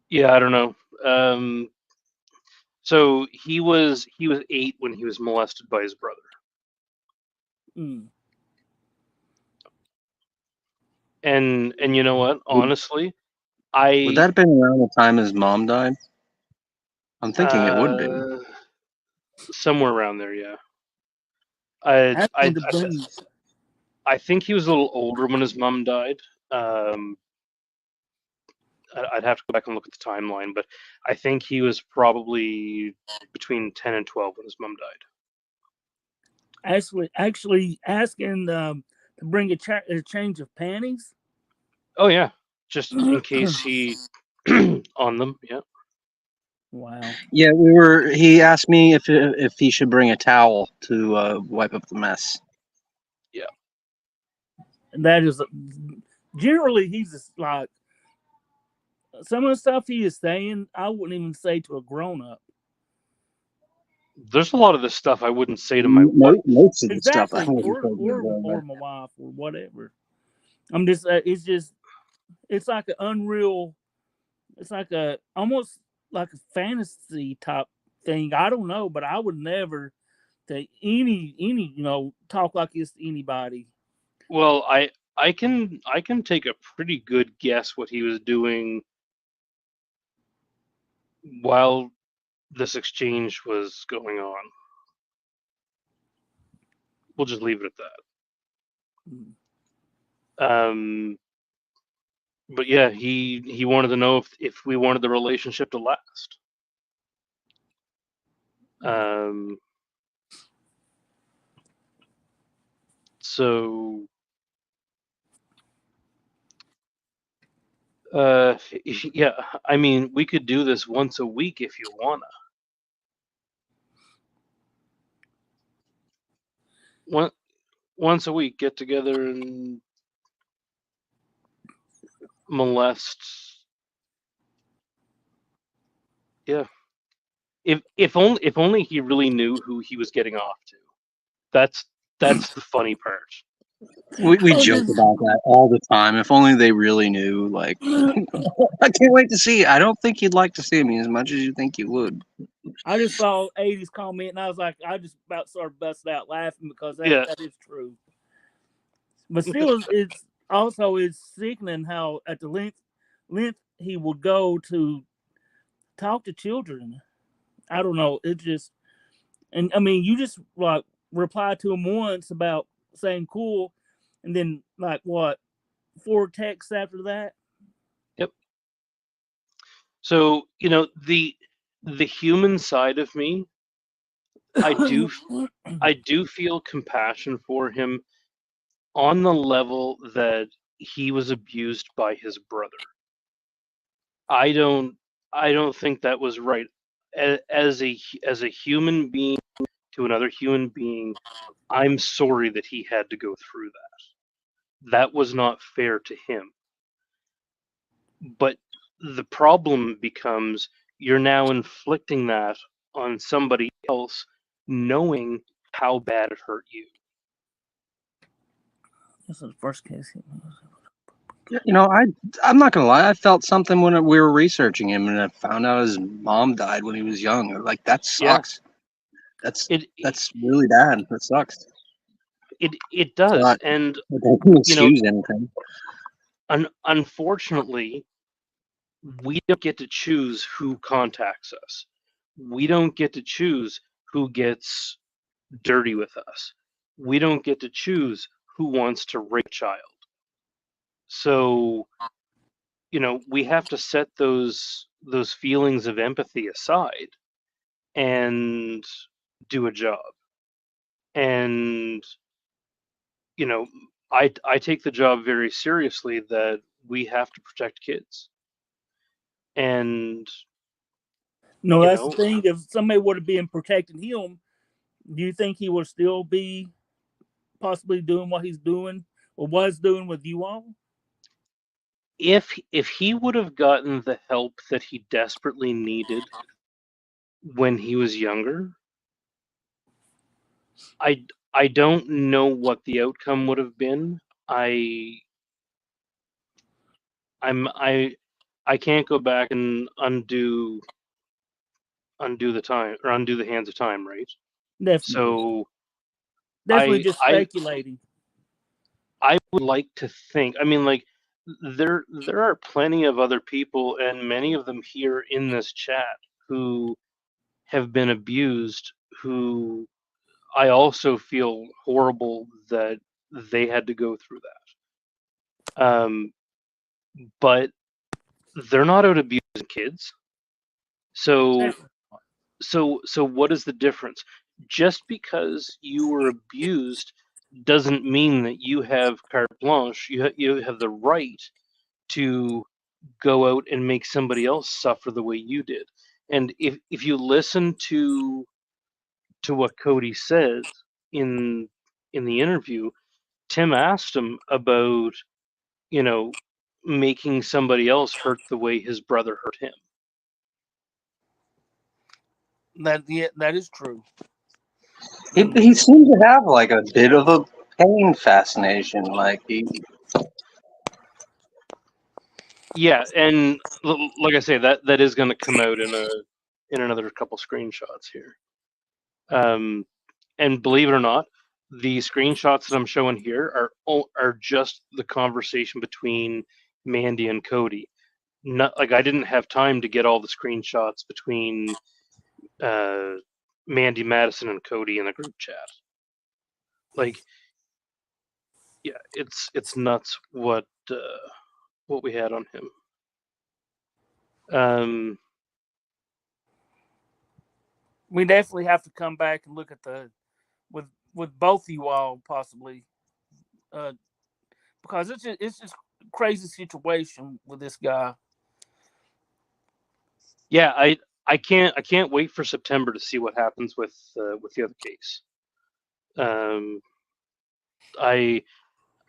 Speaker 2: Yeah, I don't know. So he was 8 when he was molested by his brother. And you know what? Honestly,
Speaker 3: would that have been around the time his mom died? I'm thinking it would be
Speaker 2: somewhere around there. Yeah. I think he was a little older when his mom died. I'd have to go back and look at the timeline, but I think he was probably between 10 and 12 when his mom died.
Speaker 1: Actually asking to bring a change of panties.
Speaker 2: Oh yeah, just in case he on them. Yeah.
Speaker 1: Wow.
Speaker 3: Yeah, he asked me if he should bring a towel to wipe up the mess.
Speaker 2: Yeah.
Speaker 1: And that is generally he's just like some of the stuff he is saying, I wouldn't even say to a grown up.
Speaker 2: There's a lot of this stuff I wouldn't say to my wife.
Speaker 3: Most of the stuff I
Speaker 1: Exactly,
Speaker 3: wasn't
Speaker 1: or my wife or whatever. I'm just, it's like an unreal. It's like a almost like a fantasy type thing. I don't know, but I would never to any talk like this to anybody.
Speaker 2: Well, I can take a pretty good guess what he was doing while this exchange was going on. We'll just leave it at that. But yeah, he wanted to know if we wanted the relationship to last. So yeah, I mean, we could do this once a week if you wanna. Once a week, get together and molest. Yeah. If only he really knew who he was getting off to. That's the funny part.
Speaker 3: We joke about that all the time. If only they really knew. Like, I can't wait to see. I don't think you'd like to see me as much as you think you would.
Speaker 1: I just saw 80s comment and I was like, I just about started busting out laughing because that is true. But still, it's sickening how at the length he will go to talk to children. I don't know. It just, and I mean, you just like reply to him once about saying cool, and then like what, 4 texts after that.
Speaker 2: Yep. So the human side of me, I do feel compassion for him on the level that he was abused by his brother. I don't think that was right. As a human being to another human being, I'm sorry that he had to go through that. That was not fair to him. But the problem becomes you're now inflicting that on somebody else, knowing how bad it hurt you.
Speaker 1: This is the first case.
Speaker 3: I'm not gonna lie. I felt something when we were researching him, and I found out his mom died when he was young. Like, that sucks. Yeah. That's really bad. That sucks.
Speaker 2: It does, and
Speaker 3: it doesn't excuse anything.
Speaker 2: Unfortunately, we don't get to choose who contacts us. We don't get to choose who gets dirty with us. We don't get to choose who wants to rape a child. So, we have to set those feelings of empathy aside and do a job. And I take the job very seriously that we have to protect kids. And
Speaker 1: no, that's the thing. If somebody would have been protecting him, do you think he would still be possibly doing what he's doing or was doing with you all?
Speaker 2: If he would have gotten the help that he desperately needed when he was younger, I don't know what the outcome would have been. I can't go back and undo the time or undo the hands of time, right?
Speaker 1: Definitely.
Speaker 2: So
Speaker 1: definitely just speculating.
Speaker 2: I would like to think. I mean, like, there are plenty of other people, and many of them here in this chat, who have been abused, who I also feel horrible that they had to go through that. But they're not out abusing kids. So what is the difference? Just because you were abused doesn't mean that you have carte blanche. You have the right to go out and make somebody else suffer the way you did. And if you listen to what Cody says in the interview, Tim asked him about, making somebody else hurt the way his brother hurt him.
Speaker 1: That is true.
Speaker 3: He seemed to have like a bit of a pain fascination. Like
Speaker 2: Yeah, and like I say, that is going to come out in another couple screenshots here. And believe it or not, the screenshots that I'm showing here are just the conversation between Mandy and Cody. Not like I didn't have time to get all the screenshots between Mandy, Madison, and Cody in the group chat. Like, yeah, it's nuts what we had on him.
Speaker 1: We definitely have to come back and look at with both of you all possibly, because it's just a crazy situation with this guy.
Speaker 2: Yeah, I can't wait for September to see what happens with the other case.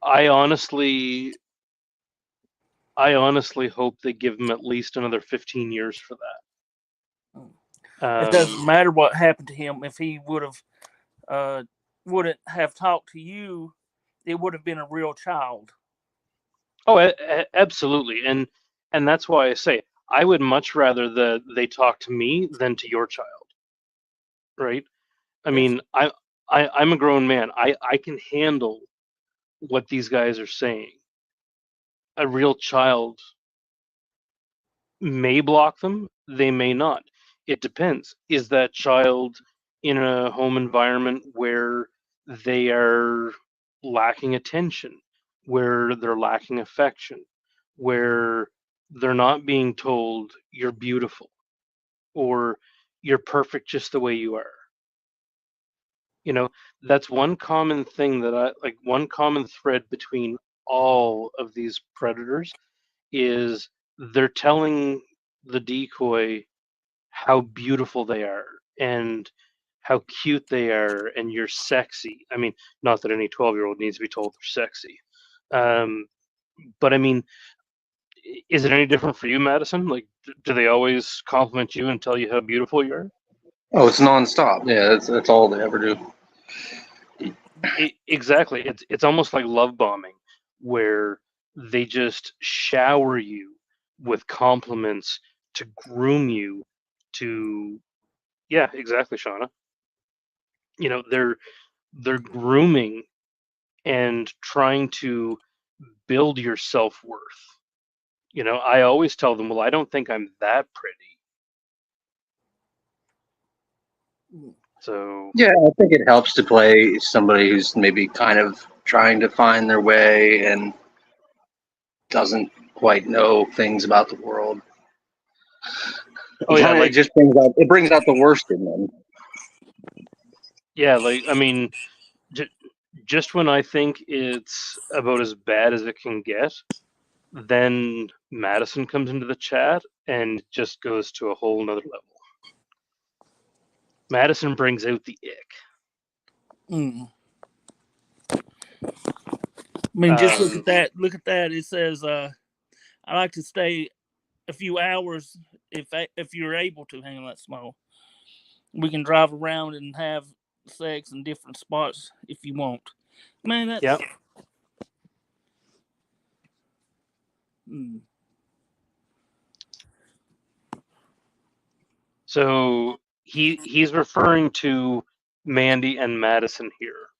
Speaker 2: I honestly hope they give him at least another 15 years for that.
Speaker 1: It doesn't matter what happened to him. If he wouldn't have talked to you, it would have been a real child.
Speaker 2: Oh, absolutely, and that's why I say I would much rather they talk to me than to your child. Right? I mean, I'm a grown man. I can handle what these guys are saying. A real child may block them, they may not. It depends. Is that child in a home environment where they are lacking attention, where they're lacking affection, where they're not being told you're beautiful or you're perfect just the way you are? You know, that's one common thing that one common thread between all of these predators is they're telling the decoy how beautiful they are and how cute they are and you're sexy. I mean, not that any 12-year-old needs to be told they're sexy. But I mean, is it any different for you, Madison? Like, do they always compliment you and tell you how beautiful you are?
Speaker 3: oh, it's nonstop. Yeah, that's all they ever do.
Speaker 2: Exactly. It's almost like love bombing, where they just shower you with compliments to groom you to. Yeah, exactly, Shauna. You know, they're grooming and trying to build your self-worth. You know, I always tell them, well, I don't think I'm that pretty. So
Speaker 3: Yeah, I think it helps to play somebody who's maybe kind of trying to find their way and doesn't quite know things about the world.
Speaker 2: oh yeah,
Speaker 3: It
Speaker 2: like
Speaker 3: just brings out the worst in them.
Speaker 2: yeah, like I mean, just when I think it's about as bad as it can get, then Madison comes into the chat and just goes to a whole nother level. Madison brings out the ick.
Speaker 1: Mm. I mean, just look at that. Look at that. It says, "I like to stay a few hours if you're able to." Hang on, that small. We can drive around and have sex in different spots if you want. Man, that's
Speaker 2: Yeah.
Speaker 1: Mm.
Speaker 2: So he's referring to Mandy and Madison here.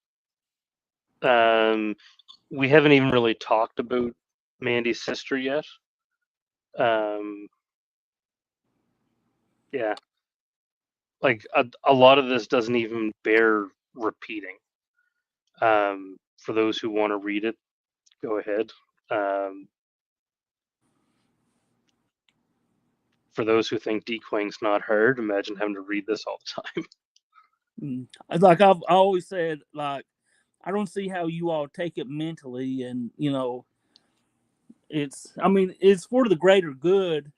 Speaker 2: We haven't even really talked about Mandy's sister yet. Yeah, like a lot of this doesn't even bear repeating. For those who want to read it, go ahead. For those who think decoying's not hard, imagine having to read this all the time.
Speaker 1: Like I've always said, like I don't see how you all take it mentally, and you know, I mean, it's for the greater good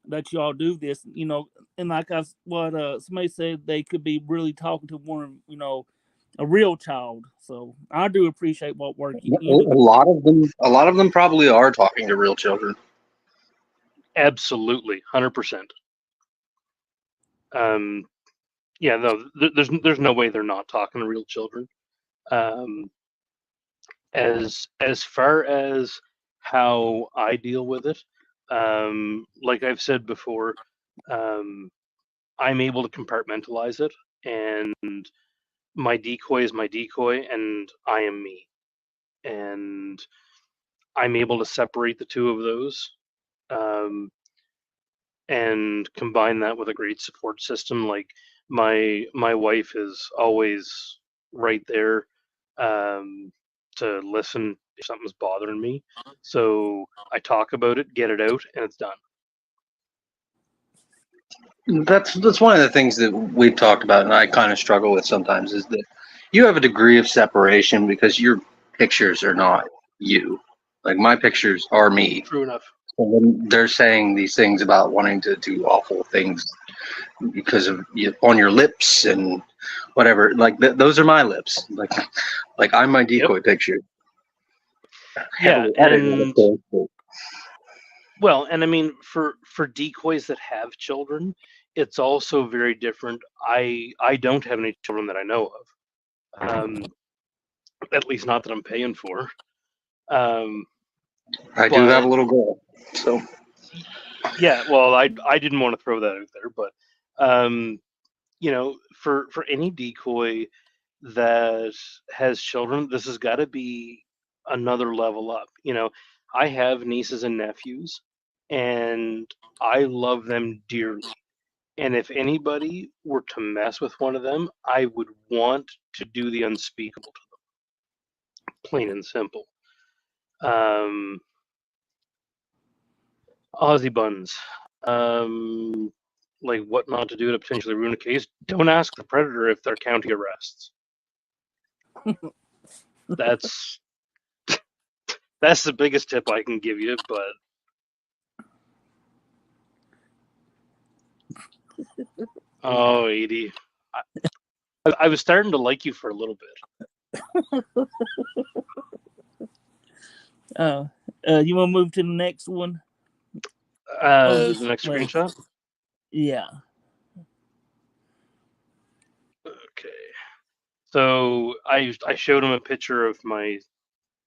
Speaker 1: that you all do this, you know, and like what somebody said, they could be really talking to one, you know, a real child. So I do appreciate what work
Speaker 3: A
Speaker 1: you do.
Speaker 3: lot of them probably are talking to real children.
Speaker 2: Absolutely, 100%. Yeah, no, there's no way they're not talking to real children. As far as how I deal with it, like I've said before, I'm able to compartmentalize it, and my decoy is my decoy, and I am me, and I'm able to separate the two of those, and combine that with a great support system. Like my wife is always right there, to listen if something's bothering me. So I talk about it, get it out, and it's done.
Speaker 3: That's one of the things that we've talked about, and I kind of struggle with sometimes, is that you have a degree of separation because your pictures are not you. Like my pictures are me.
Speaker 2: True enough.
Speaker 3: And when they're saying these things about wanting to do awful things because of you, on your lips and whatever, like those are my lips. Like I'm my decoy picture.
Speaker 2: Yeah,
Speaker 3: Editing, of
Speaker 2: and
Speaker 3: course, but
Speaker 2: well, and I mean for decoys that have children, it's also very different. I don't have any children that I know of. At least not that I'm paying for. Um,
Speaker 3: I do have a
Speaker 2: but
Speaker 3: little girl, so
Speaker 2: yeah, well, I didn't want to throw that out there, but for any decoy that has children, this has got to be another level up. I have nieces and nephews, and I love them dearly. And if anybody were to mess with one of them, I would want to do the unspeakable to them, plain and simple. Um, Aussie buns. Like what not to do to potentially ruin a case. Don't ask the predator if they're county arrests. That's that's the biggest tip I can give you. But oh, Edie, I was starting to like you for a little bit.
Speaker 1: You want to move to the next one?
Speaker 2: The next
Speaker 1: Well,
Speaker 2: screenshot.
Speaker 1: yeah.
Speaker 2: Okay. So I showed him a picture of my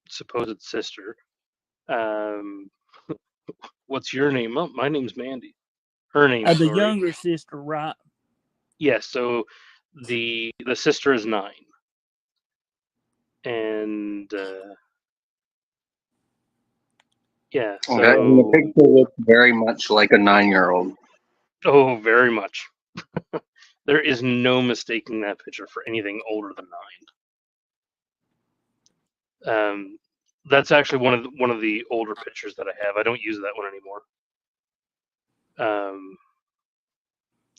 Speaker 2: supposed sister. What's your name? Oh, my name's Mandy. Her name,
Speaker 1: The
Speaker 2: sorry.
Speaker 1: younger sister, right?
Speaker 2: Yes. So the sister is 9, and yeah. So
Speaker 3: okay. And the picture looks very much like a 9-year-old.
Speaker 2: oh, very much. There is no mistaking that picture for anything older than 9. That's actually one of the older pictures that I have. I don't use that one anymore.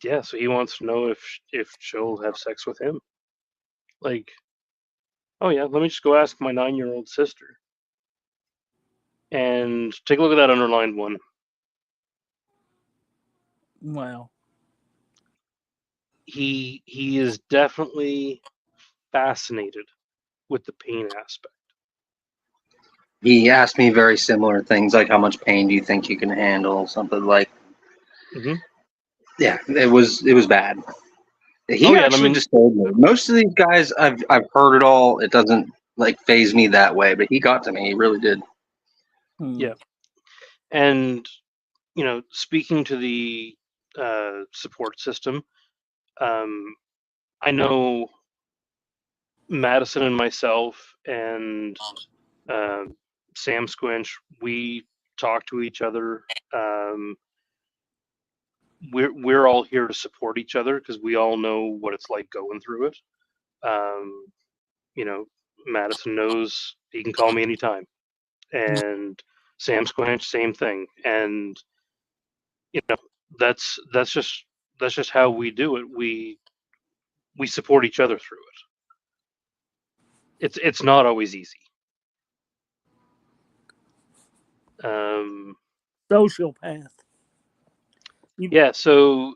Speaker 2: Yeah, so he wants to know if she'll have sex with him. Like, oh yeah, let me just go ask my 9-year-old sister. And take a look at that underlined one.
Speaker 1: Wow.
Speaker 2: He is definitely fascinated with the pain aspect.
Speaker 3: He asked me very similar things, like how much pain do you think you can handle, something like.
Speaker 2: Mm-hmm.
Speaker 3: Yeah, it was bad. He
Speaker 2: I
Speaker 3: actually
Speaker 2: mean,
Speaker 3: disturbed me. Most of these guys, I've heard it all. It doesn't like phase me that way, but he got to me. He really did.
Speaker 2: yeah. And speaking to the support system, I know Madison and myself and Sam Squinch, we talk to each other. We're all here to support each other because we all know what it's like going through it. Um, Madison knows he can call me anytime, and Sam Squinch, same thing. And that's just how we do it. We support each other through it. It's not always easy.
Speaker 1: Sociopath.
Speaker 2: Yeah, so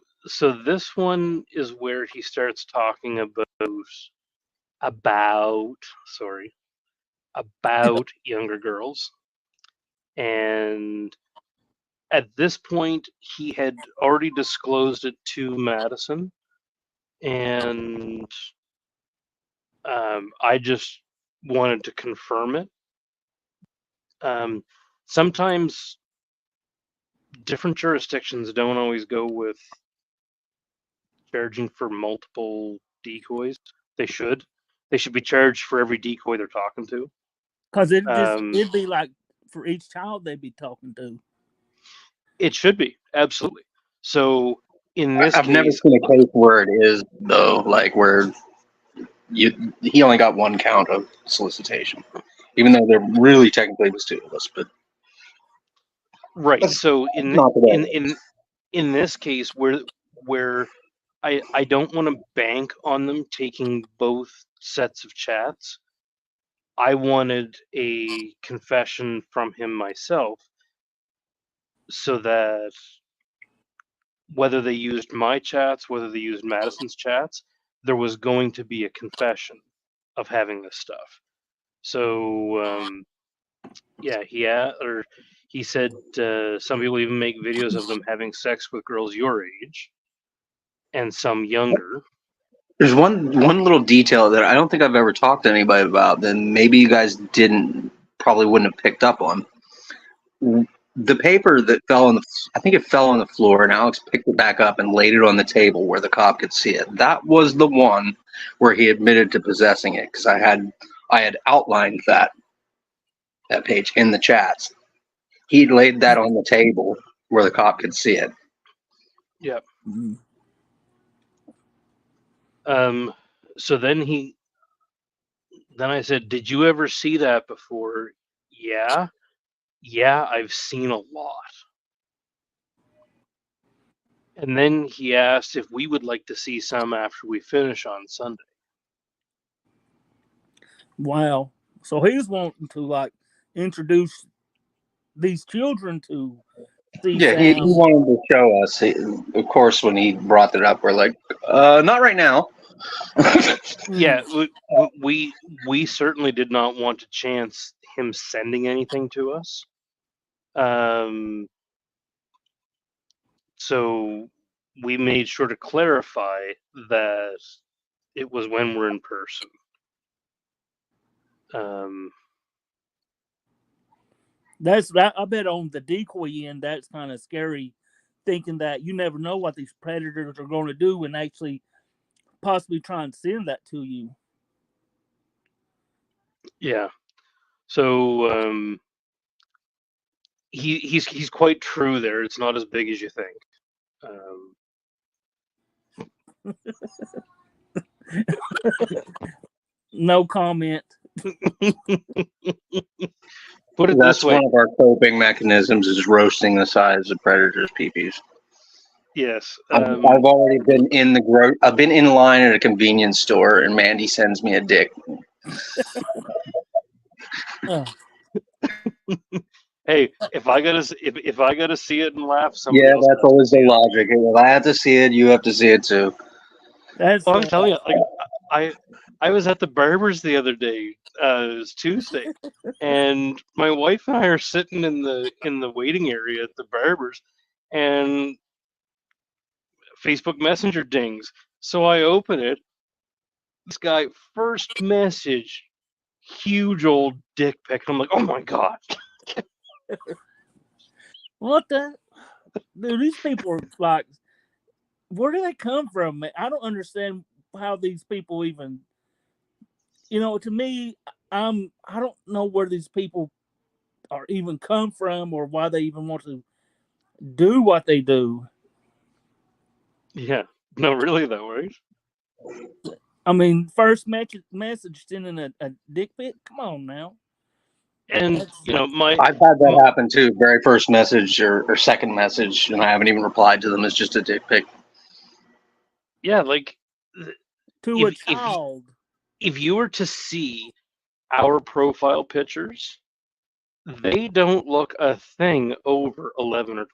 Speaker 2: this one is where he starts talking about about younger girls. And at this point, he had already disclosed it to Madison, and I just wanted to confirm it. Sometimes different jurisdictions don't always go with charging for multiple decoys. They should. They should be charged for every decoy they're talking to.
Speaker 1: Because it'd be like for each child they'd be talking to.
Speaker 2: It should be, absolutely. So in this
Speaker 3: I've never
Speaker 2: case,
Speaker 3: seen a case where it is though, like where he only got one count of solicitation, even though there really technically was two of us. But
Speaker 2: right. So
Speaker 3: not today.
Speaker 2: in this case, where I don't want to bank on them taking both sets of chats, I wanted a confession from him myself, so that whether they used my chats, whether they used Madison's chats, there was going to be a confession of having this stuff. So yeah, he said some people even make videos of them having sex with girls your age and some younger.
Speaker 3: There's one little detail that I don't think I've ever talked to anybody about. Then maybe you guys probably wouldn't have picked up on. The paper that I think it fell on the floor, and Alex picked it back up and laid it on the table where the cop could see it. That was the one where he admitted to possessing it, because I had outlined that page in the chats. He laid that on the table where the cop could see it.
Speaker 2: Yep.
Speaker 1: Mm-hmm.
Speaker 2: So then I said, "Did you ever see that before?" Yeah, I've seen a lot. And then he asked if we would like to see some after we finish on Sunday.
Speaker 1: Wow. So he's wanting to like introduce these children to see
Speaker 3: Yeah, he
Speaker 1: Sam.
Speaker 3: wanted to show us. Of course, when he brought it up, we're like, not right now.
Speaker 2: Yeah, we certainly did not want to chance him sending anything to us. So we made sure to clarify that it was when we're in person.
Speaker 1: I bet on the decoy end, that's kind of scary, thinking that you never know what these predators are going to do and actually possibly try and send that to you.
Speaker 2: Yeah. So he's quite true there. It's not as big as you think.
Speaker 1: No comment.
Speaker 2: Put it
Speaker 3: That's
Speaker 2: this way.
Speaker 3: one of our coping mechanisms, is roasting the size of predators' peepees.
Speaker 2: Yes.
Speaker 3: I've already been I've been in line at a convenience store, and Mandy sends me a dick.
Speaker 2: Hey, if I gotta see it and laugh, somebody
Speaker 3: Yeah,
Speaker 2: else
Speaker 3: that's
Speaker 2: has to
Speaker 3: always
Speaker 2: see
Speaker 3: the
Speaker 2: it.
Speaker 3: logic. If I have to see it, you have to see it too.
Speaker 1: That's
Speaker 2: Well, I'm telling you, like I was at the barber's the other day. It was Tuesday, and my wife and I are sitting in the waiting area at the barber's, and Facebook Messenger dings. So I open it. This guy, first message, huge old dick pic. And I'm like, oh my god.
Speaker 1: what the dude, these people are like, where do they come from? I don't understand how these people even, to me, I don't know where these people are even come from or why they even want to do what they do.
Speaker 2: Yeah. No, really though, right?
Speaker 1: I mean, first message sending a dick pic. Come on now.
Speaker 2: And
Speaker 3: I've had that happen too. Very first message or second message, and I haven't even replied to them. It's just a dick pic.
Speaker 2: Yeah, like
Speaker 1: to a child.
Speaker 2: If you were to see our profile pictures, they don't look a thing over 11 or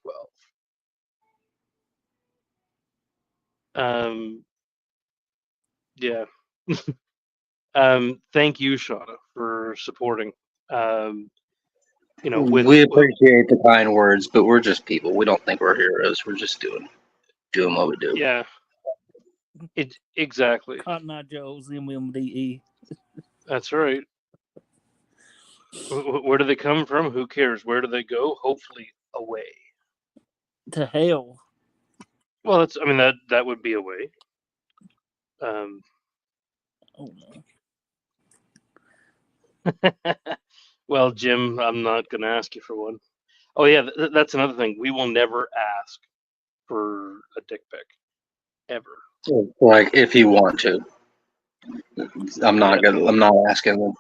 Speaker 2: 12. Yeah. Thank you, Shauna, for supporting. With
Speaker 3: We appreciate the kind words, but we're just people. We don't think we're heroes. We're just doing what we do.
Speaker 2: yeah, exactly.
Speaker 1: Cotton Eye Joe's MMDE.
Speaker 2: That's right. Where do they come from? Who cares? Where do they go? Hopefully away.
Speaker 1: To hell.
Speaker 2: Well, that would be away.
Speaker 1: Oh
Speaker 2: no. Well, Jim, I'm not going to ask you for one. Oh yeah, that's another thing. We will never ask for a dick pic, ever.
Speaker 3: Like if you want to, I'm not asking them.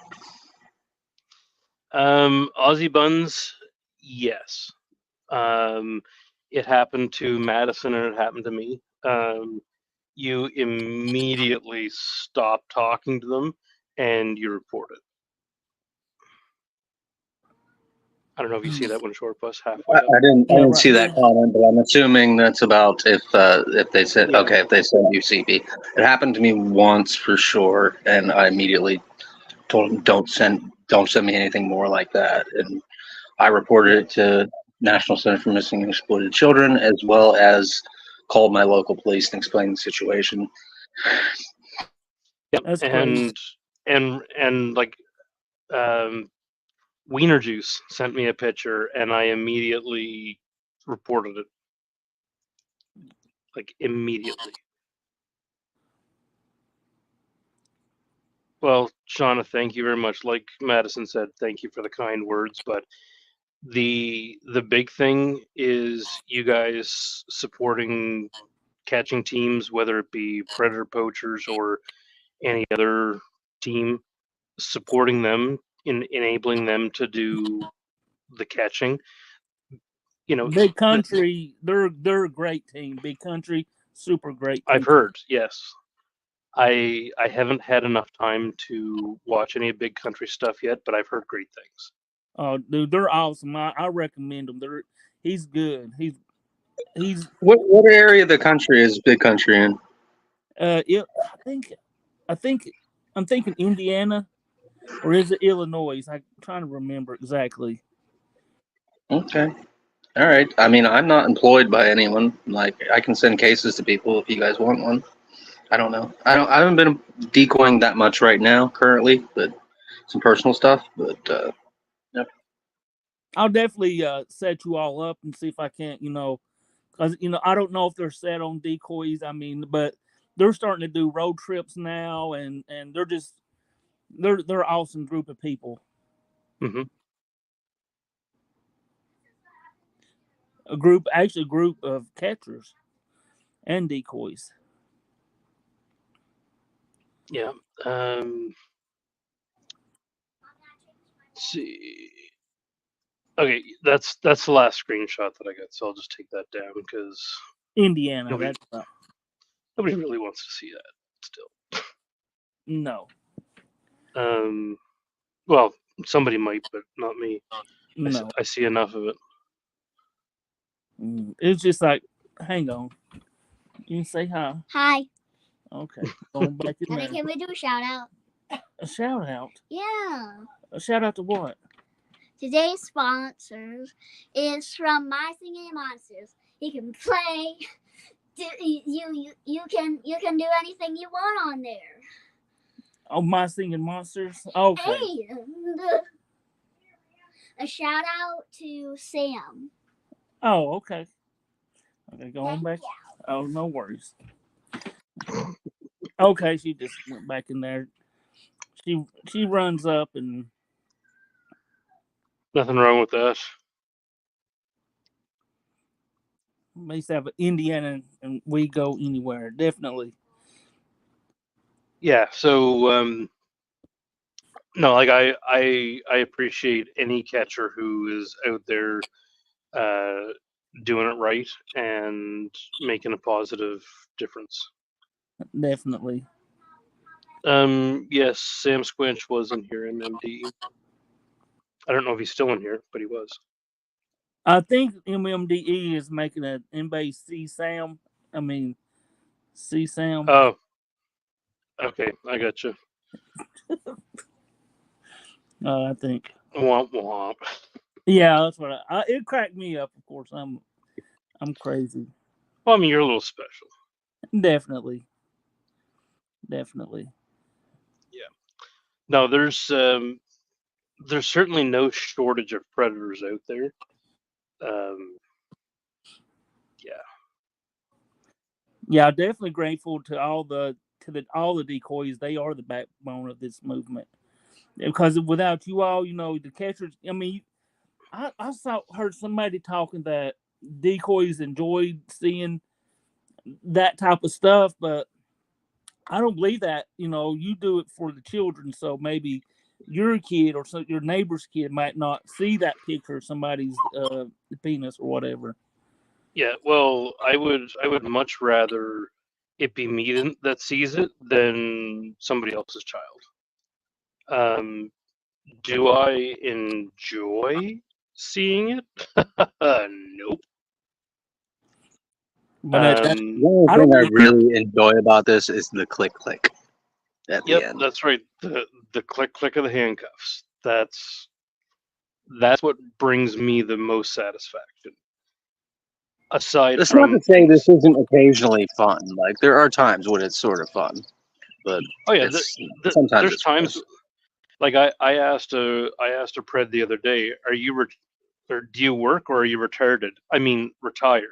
Speaker 2: Aussie buns, yes. It happened to Madison and it happened to me. You immediately stop talking to them and you report it. I don't know if you see that one, Short Bus halfway up.
Speaker 3: I didn't see that comment, but I'm assuming that's about if they said if they send you CP. It happened to me once for sure, and I immediately told them don't send me anything more like that, and I reported it to National Center for Missing and Exploited Children, as well as called my local police and explained the situation.
Speaker 2: Yep, that's and like Wiener Juice sent me a picture, and I immediately reported it. Like immediately. Well, Shauna, thank you very much. Like Madison said, thank you for the kind words. But the big thing is you guys supporting catching teams, whether it be predator poachers or any other team, supporting them, enabling them to do the catching.
Speaker 1: Big Country, they're a great team. Big Country, super great team.
Speaker 2: I've heard, yes. I haven't had enough time to watch any Big Country stuff yet, but I've heard great things.
Speaker 1: Oh, dude, they're awesome. I recommend them. He's good. He's
Speaker 3: what area of the country is Big Country in?
Speaker 1: I think I'm thinking Indiana, or is it Illinois? I'm trying to remember exactly.
Speaker 3: Okay. All right. I mean, I'm not employed by anyone. Like, I can send cases to people if you guys want one. I don't know. I haven't been decoying that much right now, currently, but some personal stuff. But yeah.
Speaker 1: I'll definitely set you all up and see if I can't, because I don't know if they're set on decoys. I mean, but they're starting to do road trips now, and they're an awesome group of people.
Speaker 2: Mm-hmm.
Speaker 1: A group of catchers and decoys.
Speaker 2: Yeah. Let's see. Okay, that's the last screenshot that I got, so I'll just take that down because
Speaker 1: Indiana.
Speaker 2: Nobody really wants to see that still.
Speaker 1: No.
Speaker 2: Well, somebody might, but not me.
Speaker 1: No.
Speaker 2: I see enough of it.
Speaker 1: It's just like, hang on. You can say hi.
Speaker 4: Hi.
Speaker 1: Okay. Going back in there.
Speaker 4: Can we do a shout out?
Speaker 1: A shout out?
Speaker 4: Yeah.
Speaker 1: A shout out to what?
Speaker 4: Today's sponsor is from My Singing Monsters. You can play. You can do anything you want on there.
Speaker 1: Oh, My Singing Monsters? Okay.
Speaker 4: And a shout out to Sam.
Speaker 1: Oh, okay. Okay, going back. Oh, no worries. Okay, she just went back in there. She runs up and
Speaker 2: nothing wrong with that.
Speaker 1: We used to have Indiana, and we go anywhere, definitely.
Speaker 2: Yeah. So no, like I appreciate any catcher who is out there doing it right and making a positive difference.
Speaker 1: Definitely.
Speaker 2: Yes, Sam Squinch was in here, MMD. I don't know if he's still in here, but he was.
Speaker 1: I think MMDE is making an anybody see Sam. I mean, see Sam.
Speaker 2: Oh, okay, I got you.
Speaker 1: I think.
Speaker 2: Womp womp.
Speaker 1: Yeah, that's what it cracked me up. Of course, I'm crazy.
Speaker 2: Well, I mean, you're a little special.
Speaker 1: Definitely.
Speaker 2: No, there's certainly no shortage of predators out there.
Speaker 1: Yeah, definitely grateful to all the decoys. They are the backbone of this movement. Because without you all, the catchers. I mean, I heard somebody talking that decoys enjoyed seeing that type of stuff, but I don't believe that. You do it for the children, so maybe your kid or your neighbor's kid might not see that picture of somebody's penis or whatever.
Speaker 2: Yeah, well, I would much rather it be me that sees it than somebody else's child. Do I enjoy seeing it? Nope.
Speaker 1: But
Speaker 3: The only
Speaker 1: I
Speaker 3: thing
Speaker 1: don't
Speaker 3: I
Speaker 1: believe.
Speaker 3: really enjoy about this is the click at the
Speaker 2: Yep,
Speaker 3: end.
Speaker 2: that's right. The click of the handcuffs. That's what brings me the most satisfaction. Aside
Speaker 3: That's not
Speaker 2: from
Speaker 3: to say
Speaker 2: things.
Speaker 3: this isn't occasionally fun. Like there are times when it's sort of fun, but
Speaker 2: Oh yeah,
Speaker 3: sometimes
Speaker 2: there's
Speaker 3: it's
Speaker 2: times
Speaker 3: gross.
Speaker 2: like I asked a pred the other day, are you or do you work or are you retarded? I mean retired.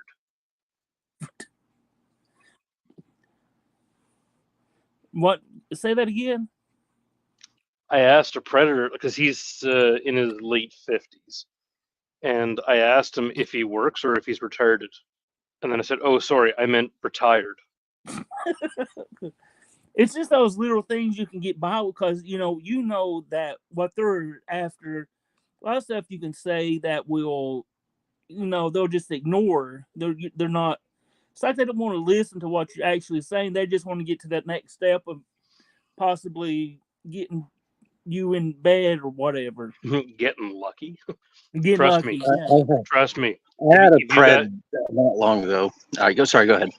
Speaker 1: What? Say that again.
Speaker 2: I asked a predator because he's in his late 50s, and I asked him if he works or if he's retarded, and then I said, "Oh, sorry, I meant retired."
Speaker 1: It's just those little things you can get by with because you know that what they're after. A lot of stuff you can say that will, they'll just ignore. They're not. It's like they don't want to listen to what you're actually saying. They just want to get to that next step of possibly getting you in bed or whatever.
Speaker 2: Getting lucky.
Speaker 1: Getting
Speaker 2: Trust
Speaker 1: lucky.
Speaker 2: me.
Speaker 1: Yeah.
Speaker 2: Trust me.
Speaker 3: I had a
Speaker 2: If you got
Speaker 3: pred not long ago. All right, go ahead.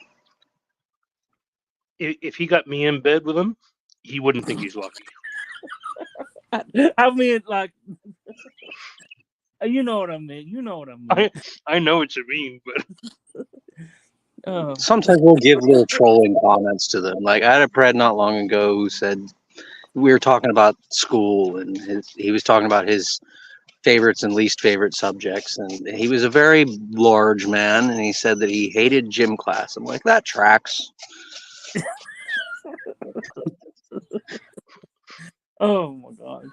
Speaker 2: if he got me in bed with him, he wouldn't think he's lucky.
Speaker 1: I mean, like, you know what I mean. You know what I mean.
Speaker 2: I know what you mean, but
Speaker 3: Sometimes we'll give little trolling comments to them. Like I had a pred not long ago who said we were talking about school and he was talking about his favorites and least favorite subjects, and he was a very large man, and he said that he hated gym class. I'm like, that tracks.
Speaker 1: Oh my god.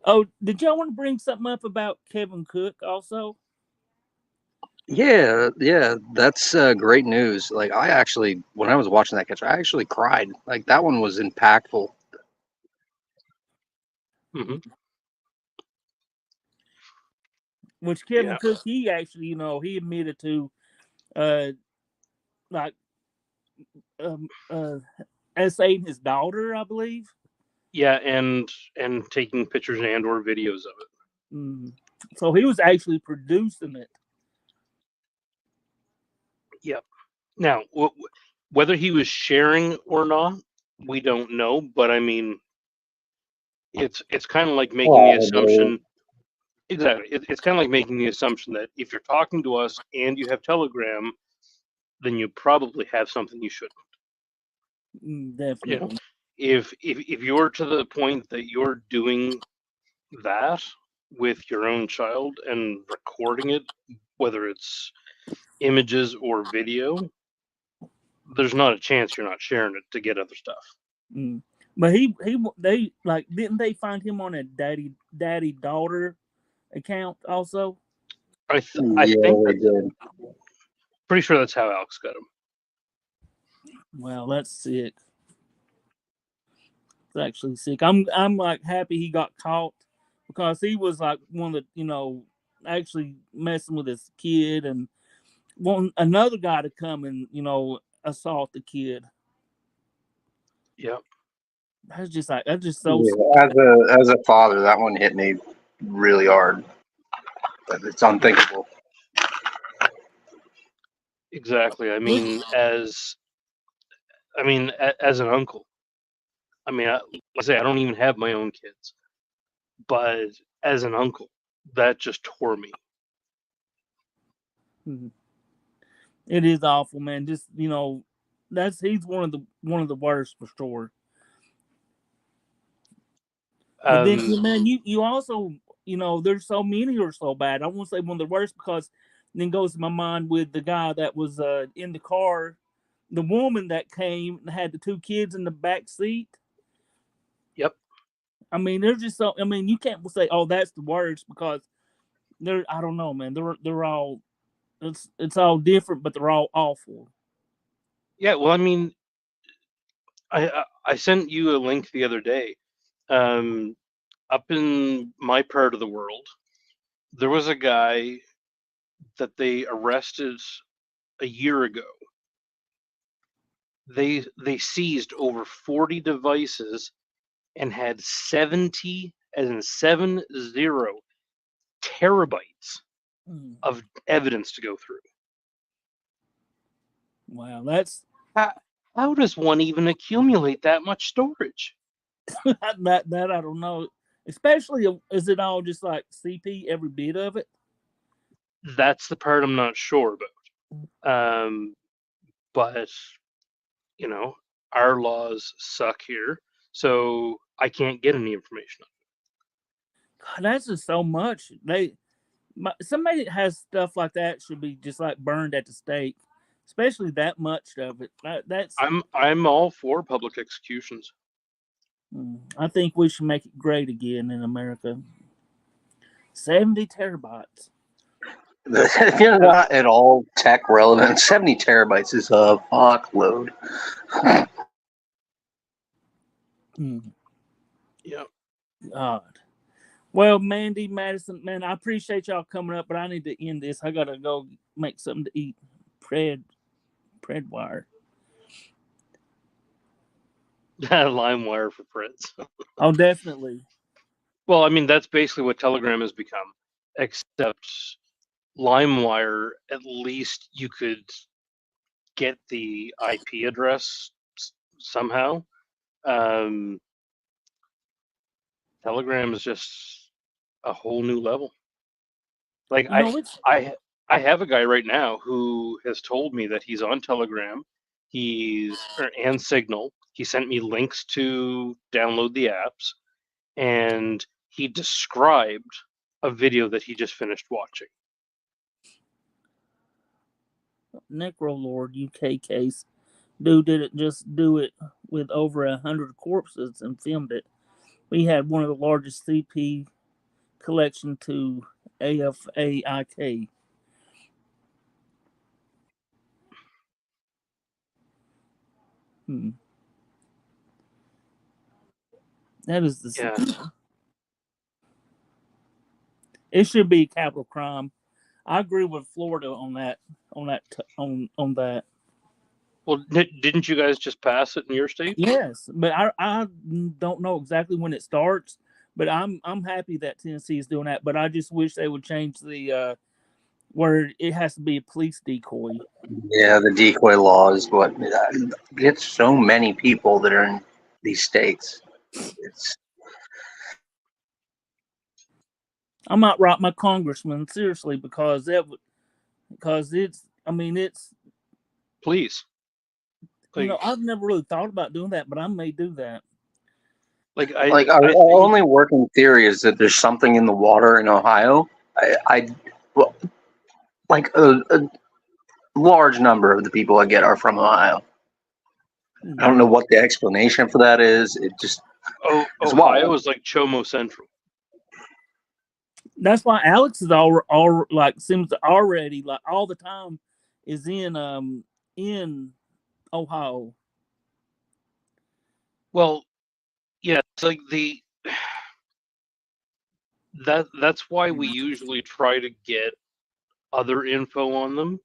Speaker 1: Oh, did y'all want to bring something up about Kevin Cook also?
Speaker 3: Yeah, that's great news. Like I actually, when I was watching that catch, I actually cried. Like that one was impactful.
Speaker 2: mm-hmm.
Speaker 1: Which Kevin Cook, he actually, he admitted to, like, essaying his daughter, I believe.
Speaker 2: Yeah, and taking pictures and or videos of it.
Speaker 1: Mm. So he was actually producing it.
Speaker 2: Yep. Now, whether he was sharing or not, we don't know. But I mean, it's kind of like making the assumption. Exactly. It's kind of like making the assumption that if you're talking to us and you have Telegram, then you probably have something you shouldn't.
Speaker 1: Definitely.
Speaker 2: You know, if you're to the point that you're doing that with your own child and recording it, whether it's images or video, there's not a chance you're not sharing it to get other stuff.
Speaker 1: Mm. But they like, didn't they find him on a daddy daughter account also?
Speaker 2: I think
Speaker 3: they did.
Speaker 2: Pretty sure that's how Alex got him.
Speaker 1: Well, that's sick. It's actually sick. I'm like happy he got caught because he was like one of the, actually messing with his kid and want another guy to come and assault the kid.
Speaker 2: Yeah.
Speaker 1: That's just so.
Speaker 3: Yeah, as a father, that one hit me really hard. It's unthinkable.
Speaker 2: Exactly. I mean, as an uncle, I mean, like I say, I don't even have my own kids, but as an uncle, that just tore me.
Speaker 1: It is awful, man. Just he's one of the worst for sure. But then, man, you also there's so many are so bad. I won't say one of the worst because then goes to my mind with the guy that was in the car, the woman that came and had the 2 kids in the back seat.
Speaker 2: Yep.
Speaker 1: I mean, there's just so. I mean, you can't say, "Oh, that's the worst," because they're. I don't know, man. They're all. It's all different, but they're all awful.
Speaker 2: Yeah. Well, I mean, I sent you a link the other day. Up in my part of the world, there was a guy that they arrested a year ago. They seized over 40 devices and had 70, as in 70 terabytes of evidence to go through.
Speaker 1: Wow, that's
Speaker 2: how does one even accumulate that much storage?
Speaker 1: that I don't know. Especially, is it all just like CP, every bit of it?
Speaker 2: That's the part I'm not sure about. But our laws suck here, so I can't get any information on it.
Speaker 1: God, that's just so much. Somebody that has stuff like that should be just like burned at the stake, especially that much of it. That's
Speaker 2: I'm all for public executions.
Speaker 1: I think we should make it great again in America. 70 terabytes.
Speaker 3: If you're not at all tech relevant, 70 terabytes is a fuckload.
Speaker 2: Yeah.
Speaker 1: God. Well, Mandy, Madison, man, I appreciate y'all coming up, but I need to end this. I gotta go make something to eat. Pred wire.
Speaker 2: LimeWire for Preds.
Speaker 1: Oh, definitely.
Speaker 2: Well, I mean, that's basically what Telegram has become, except LimeWire, at least you could get the IP address somehow. Telegram is just a whole new level. Like I have a guy right now who has told me that he's on Telegram, and Signal. He sent me links to download the apps, and he described a video that he just finished watching.
Speaker 1: Necrolord UK case. Dude didn't just do it with over 100 corpses and filmed it. We had one of the largest CP collection to AFAIK. That is the.
Speaker 2: Yeah.
Speaker 1: It should be capital crime. I agree with Florida on that. On that.
Speaker 2: Well, didn't you guys just pass it in your state?
Speaker 1: Yes, but I don't know exactly when it starts. But I'm happy that Tennessee is doing that. But I just wish they would change the where it has to be a police decoy.
Speaker 3: Yeah, the decoy law is what gets so many people that are in these states.
Speaker 1: I might write my congressman seriously because it's. I mean, it's.
Speaker 2: Please.
Speaker 1: I've never really thought about doing that, but I may do that.
Speaker 3: Our only working theory is that there's something in the water in Ohio. A large number of the people I get are from Ohio. I don't know what the explanation for that is. It just
Speaker 2: Ohio is like Chomo Central.
Speaker 1: That's why Alex is all like seems to already like all the time is in Ohio.
Speaker 2: Well, yeah, it's like that's why we usually try to get other info on them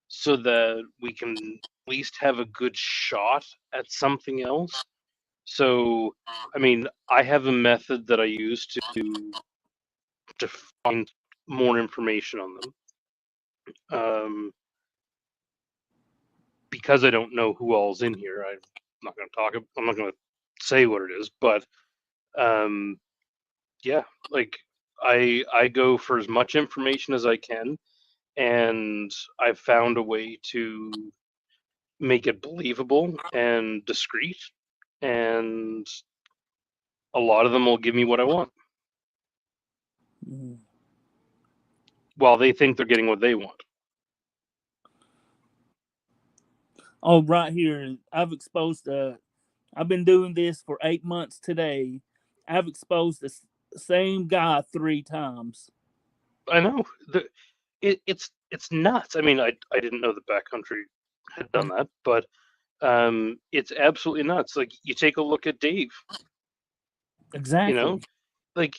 Speaker 2: so that we can at least have a good shot at something else. So, I mean, I have a method that I use to find more information on them. Because I don't know who all's in here, I'm not going to say what it is, but yeah, like I go for as much information as I can, and I've found a way to make it believable and discreet, and a lot of them will give me what I want
Speaker 1: Mm.
Speaker 2: while they think they're getting what they want.
Speaker 1: Oh, right here, I've been doing this for 8 months today. I've exposed the same guy 3 times.
Speaker 2: I know it's nuts. I mean, I didn't know the backcountry had done that, but it's absolutely nuts. Like, you take a look at Dave, you know,
Speaker 1: Exactly.
Speaker 2: like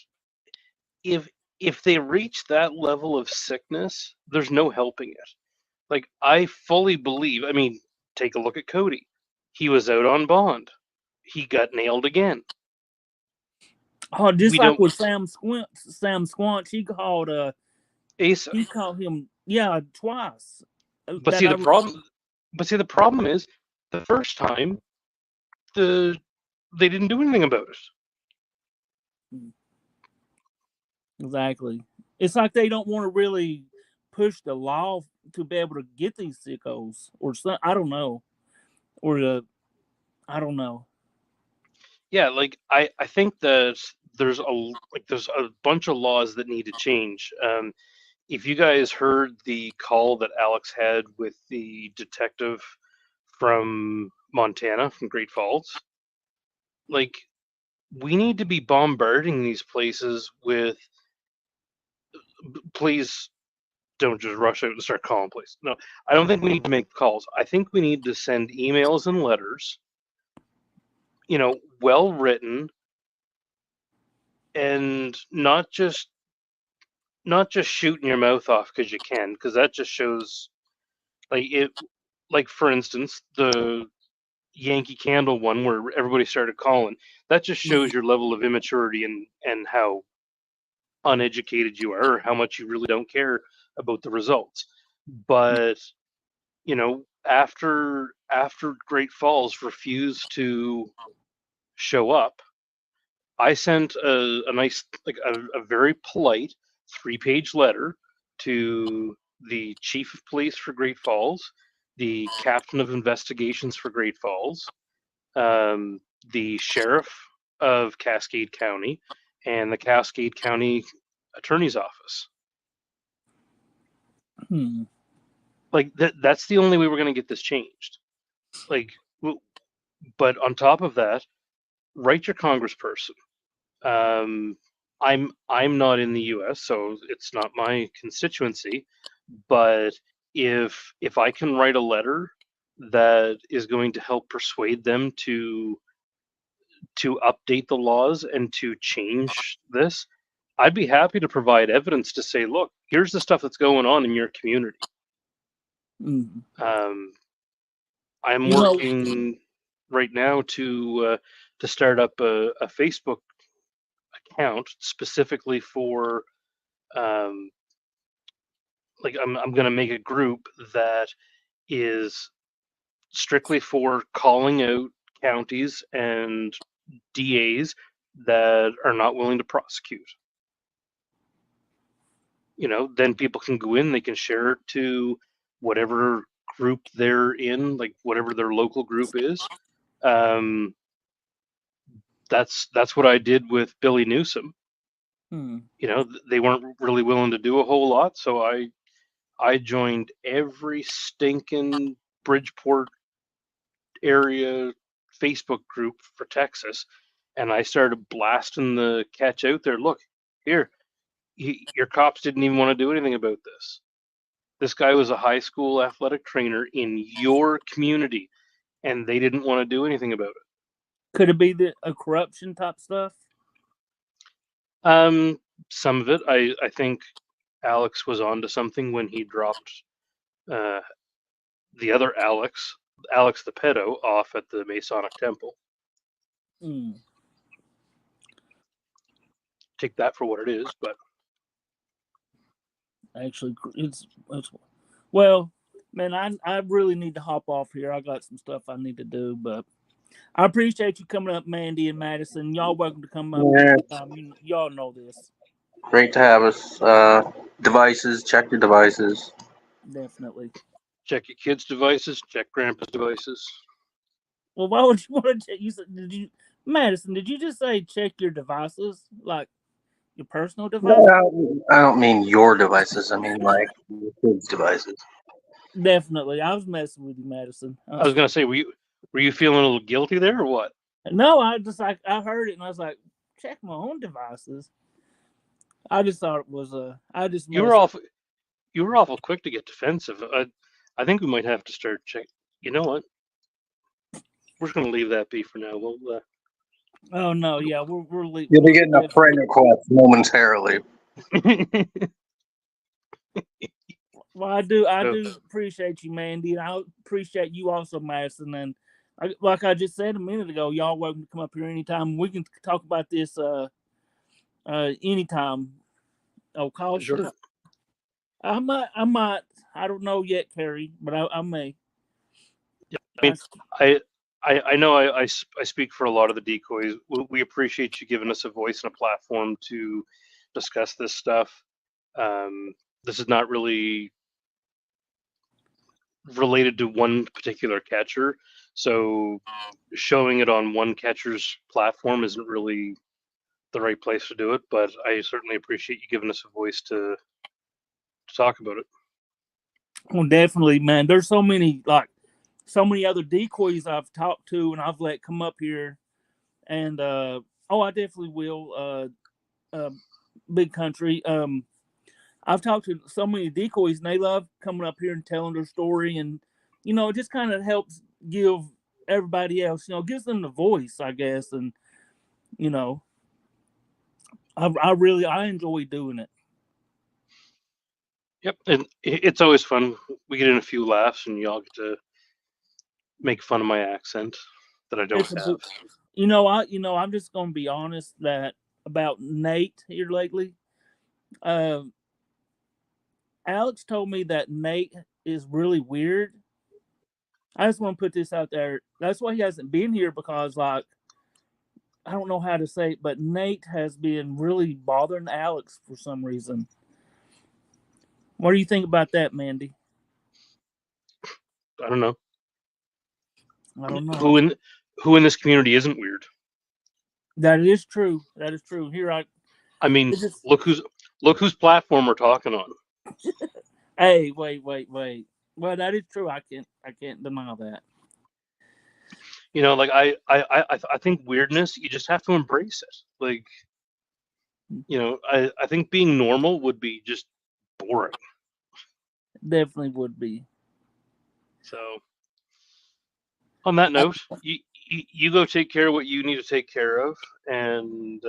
Speaker 2: if they reach that level of sickness, there's no helping it. Like, I fully believe. I mean, take a look at Cody. He was out on bond. He got nailed again.
Speaker 1: Oh, just
Speaker 2: We
Speaker 1: like
Speaker 2: don't
Speaker 1: with Sam Squanch,
Speaker 2: Asa.
Speaker 1: he called him, yeah, twice.
Speaker 2: But
Speaker 1: That
Speaker 2: see
Speaker 1: I
Speaker 2: the problem. But see the problem is, the first time the they didn't do anything about it.
Speaker 1: Exactly. It's like they don't want to really push the law to be able to get these sickos, or some, I don't know, or I don't know.
Speaker 2: Yeah, like I think that there's a bunch of laws that need to change. If you guys heard the call that Alex had with the detective from Montana, from Great Falls, like, we need to be bombarding these places with, please don't just rush out and start calling places. No, I don't think we need to make calls. I think we need to send emails and letters, well written, and not just shooting your mouth off because you can, because that just shows, like, it. Like, for instance, the Yankee Candle one where everybody started calling. That just shows your level of immaturity and how uneducated you are, or how much you really don't care about the results. But after Great Falls refused to show up, I sent a nice, like, a very polite 3-page letter to the chief of police for Great Falls, the captain of investigations for Great Falls, the sheriff of Cascade County, and the Cascade County attorney's office.
Speaker 1: Hmm.
Speaker 2: Like, that's the only way we're going to get this changed. Like, but on top of that, write your congressperson. I'm not in the U.S., so it's not my constituency. But if I can write a letter that is going to help persuade them to update the laws and to change this, I'd be happy to provide evidence to say, look, here's the stuff that's going on in your community.
Speaker 1: Mm.
Speaker 2: I'm
Speaker 1: You know,
Speaker 2: working right now to start up a Facebook account specifically for, like, I'm going to make a group that is strictly for calling out counties and DAs that are not willing to prosecute. Then people can go in, they can share it to whatever group they're in, like whatever their local group is. That's what I did with Billy Newsom.
Speaker 1: hmm.
Speaker 2: They weren't really willing to do a whole lot, so I joined every stinking Bridgeport area Facebook group for Texas, and I started blasting the catch out there. Look, here, your cops didn't even want to do anything about this. This guy was a high school athletic trainer in your community, and they didn't want to do anything about it.
Speaker 1: Could it be a corruption type stuff?
Speaker 2: Some of it, I think Alex was onto something when he dropped the other Alex the pedo, off at the Masonic Temple.
Speaker 1: Mm.
Speaker 2: Take that for what it is, but
Speaker 1: Actually, it's well, man. I really need to hop off here. I got some stuff I need to do, but I appreciate you coming up, Mandy and Madison. Y'all welcome to come up.
Speaker 3: Yeah.
Speaker 1: Y'all know this.
Speaker 3: Great to have us. Devices, check your devices.
Speaker 1: Definitely.
Speaker 2: Check your kids' devices. Check grandpa's devices.
Speaker 1: Well, why would you want to check? Madison? Did you just say check your devices, like your personal devices?
Speaker 3: I don't mean your devices. I mean like your kids' devices.
Speaker 1: Definitely. I was messing with you, Madison.
Speaker 2: I was gonna say, were you feeling a little guilty there or what?
Speaker 1: No, I just I heard it and I was like, check my own devices. I just thought it was I just
Speaker 2: You
Speaker 1: messed.
Speaker 2: were awful. You were awful quick to get defensive. I think we might have to start check. You know what? We're just gonna leave that be for now. We'll.
Speaker 1: Oh no, yeah, we're
Speaker 3: You'll be getting a friend request momentarily.
Speaker 1: Well, I do appreciate you, Mandy, and I appreciate you also, Madison. And like I just said a minute ago, y'all welcome to come up here anytime. We can talk about this anytime. Oh, call
Speaker 2: Sure.
Speaker 1: I might. I don't know yet, Carrie, but I may.
Speaker 2: Yeah, I know I speak for a lot of the decoys. We appreciate you giving us a voice and a platform to discuss this stuff. This is not really related to one particular catcher, so showing it on one catcher's platform isn't really the right place to do it. But I certainly appreciate you giving us a voice to talk about it.
Speaker 1: Well, definitely, man. There's so many other decoys I've talked to and I've let come up here, and I definitely will. Big country. I've talked to so many decoys and they love coming up here and telling their story, and it just kind of helps give everybody else, gives them the voice, I guess, and I enjoy doing it.
Speaker 2: Yep, and it's always fun. We get in a few laughs, and y'all get to make fun of my accent that I don't have.
Speaker 1: I'm just gonna be honest that about Nate here lately. Alex told me that Nate is really weird. I just want to put this out there. That's why he hasn't been here, because I don't know how to say it, but Nate has been really bothering Alex for some reason. What do you think about that, Mandy?
Speaker 2: I don't know.
Speaker 1: I don't know.
Speaker 2: Who in this community isn't weird?
Speaker 1: That is true. That is true. Here
Speaker 2: I mean, look whose platform we're talking on.
Speaker 1: Hey, wait. Well, that is true. I can't deny that.
Speaker 2: I think weirdness, you just have to embrace it. I think being normal would be just boring.
Speaker 1: Definitely would be.
Speaker 2: So, on that note, you go take care of what you need to take care of, and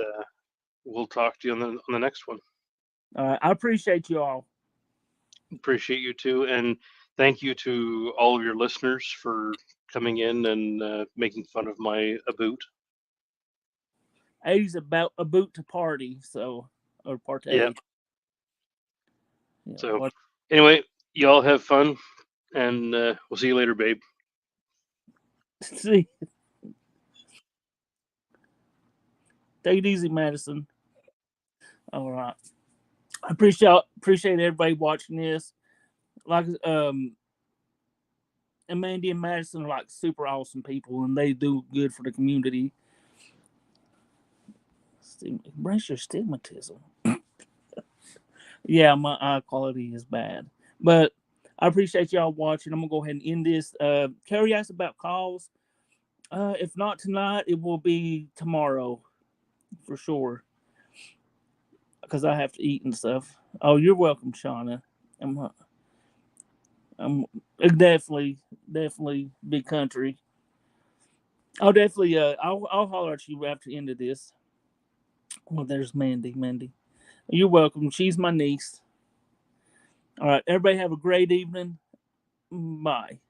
Speaker 2: we'll talk to you on the next one.
Speaker 1: All right. I appreciate you all.
Speaker 2: Appreciate you too, and thank you to all of your listeners for coming in and making fun of my aboot.
Speaker 1: 80's about a boot to party, or partay.
Speaker 2: Yeah. So anyway, y'all have fun, and we'll see you later, babe.
Speaker 1: See. Take it easy, Madison. All right. I appreciate everybody watching this. And Mandy and Madison are super awesome people, and they do good for the community. Embrace your stigmatism. Yeah, my eye quality is bad, but I appreciate y'all watching. I'm gonna go ahead and end this. Carrie asked about calls. If not tonight, it will be tomorrow for sure, because I have to eat and stuff. Oh, you're welcome, Shauna. I'm definitely big country. I'll definitely I'll holler at you after the end of this. Well, there's Mandy. You're welcome. She's my niece. All right, everybody have a great evening. Bye.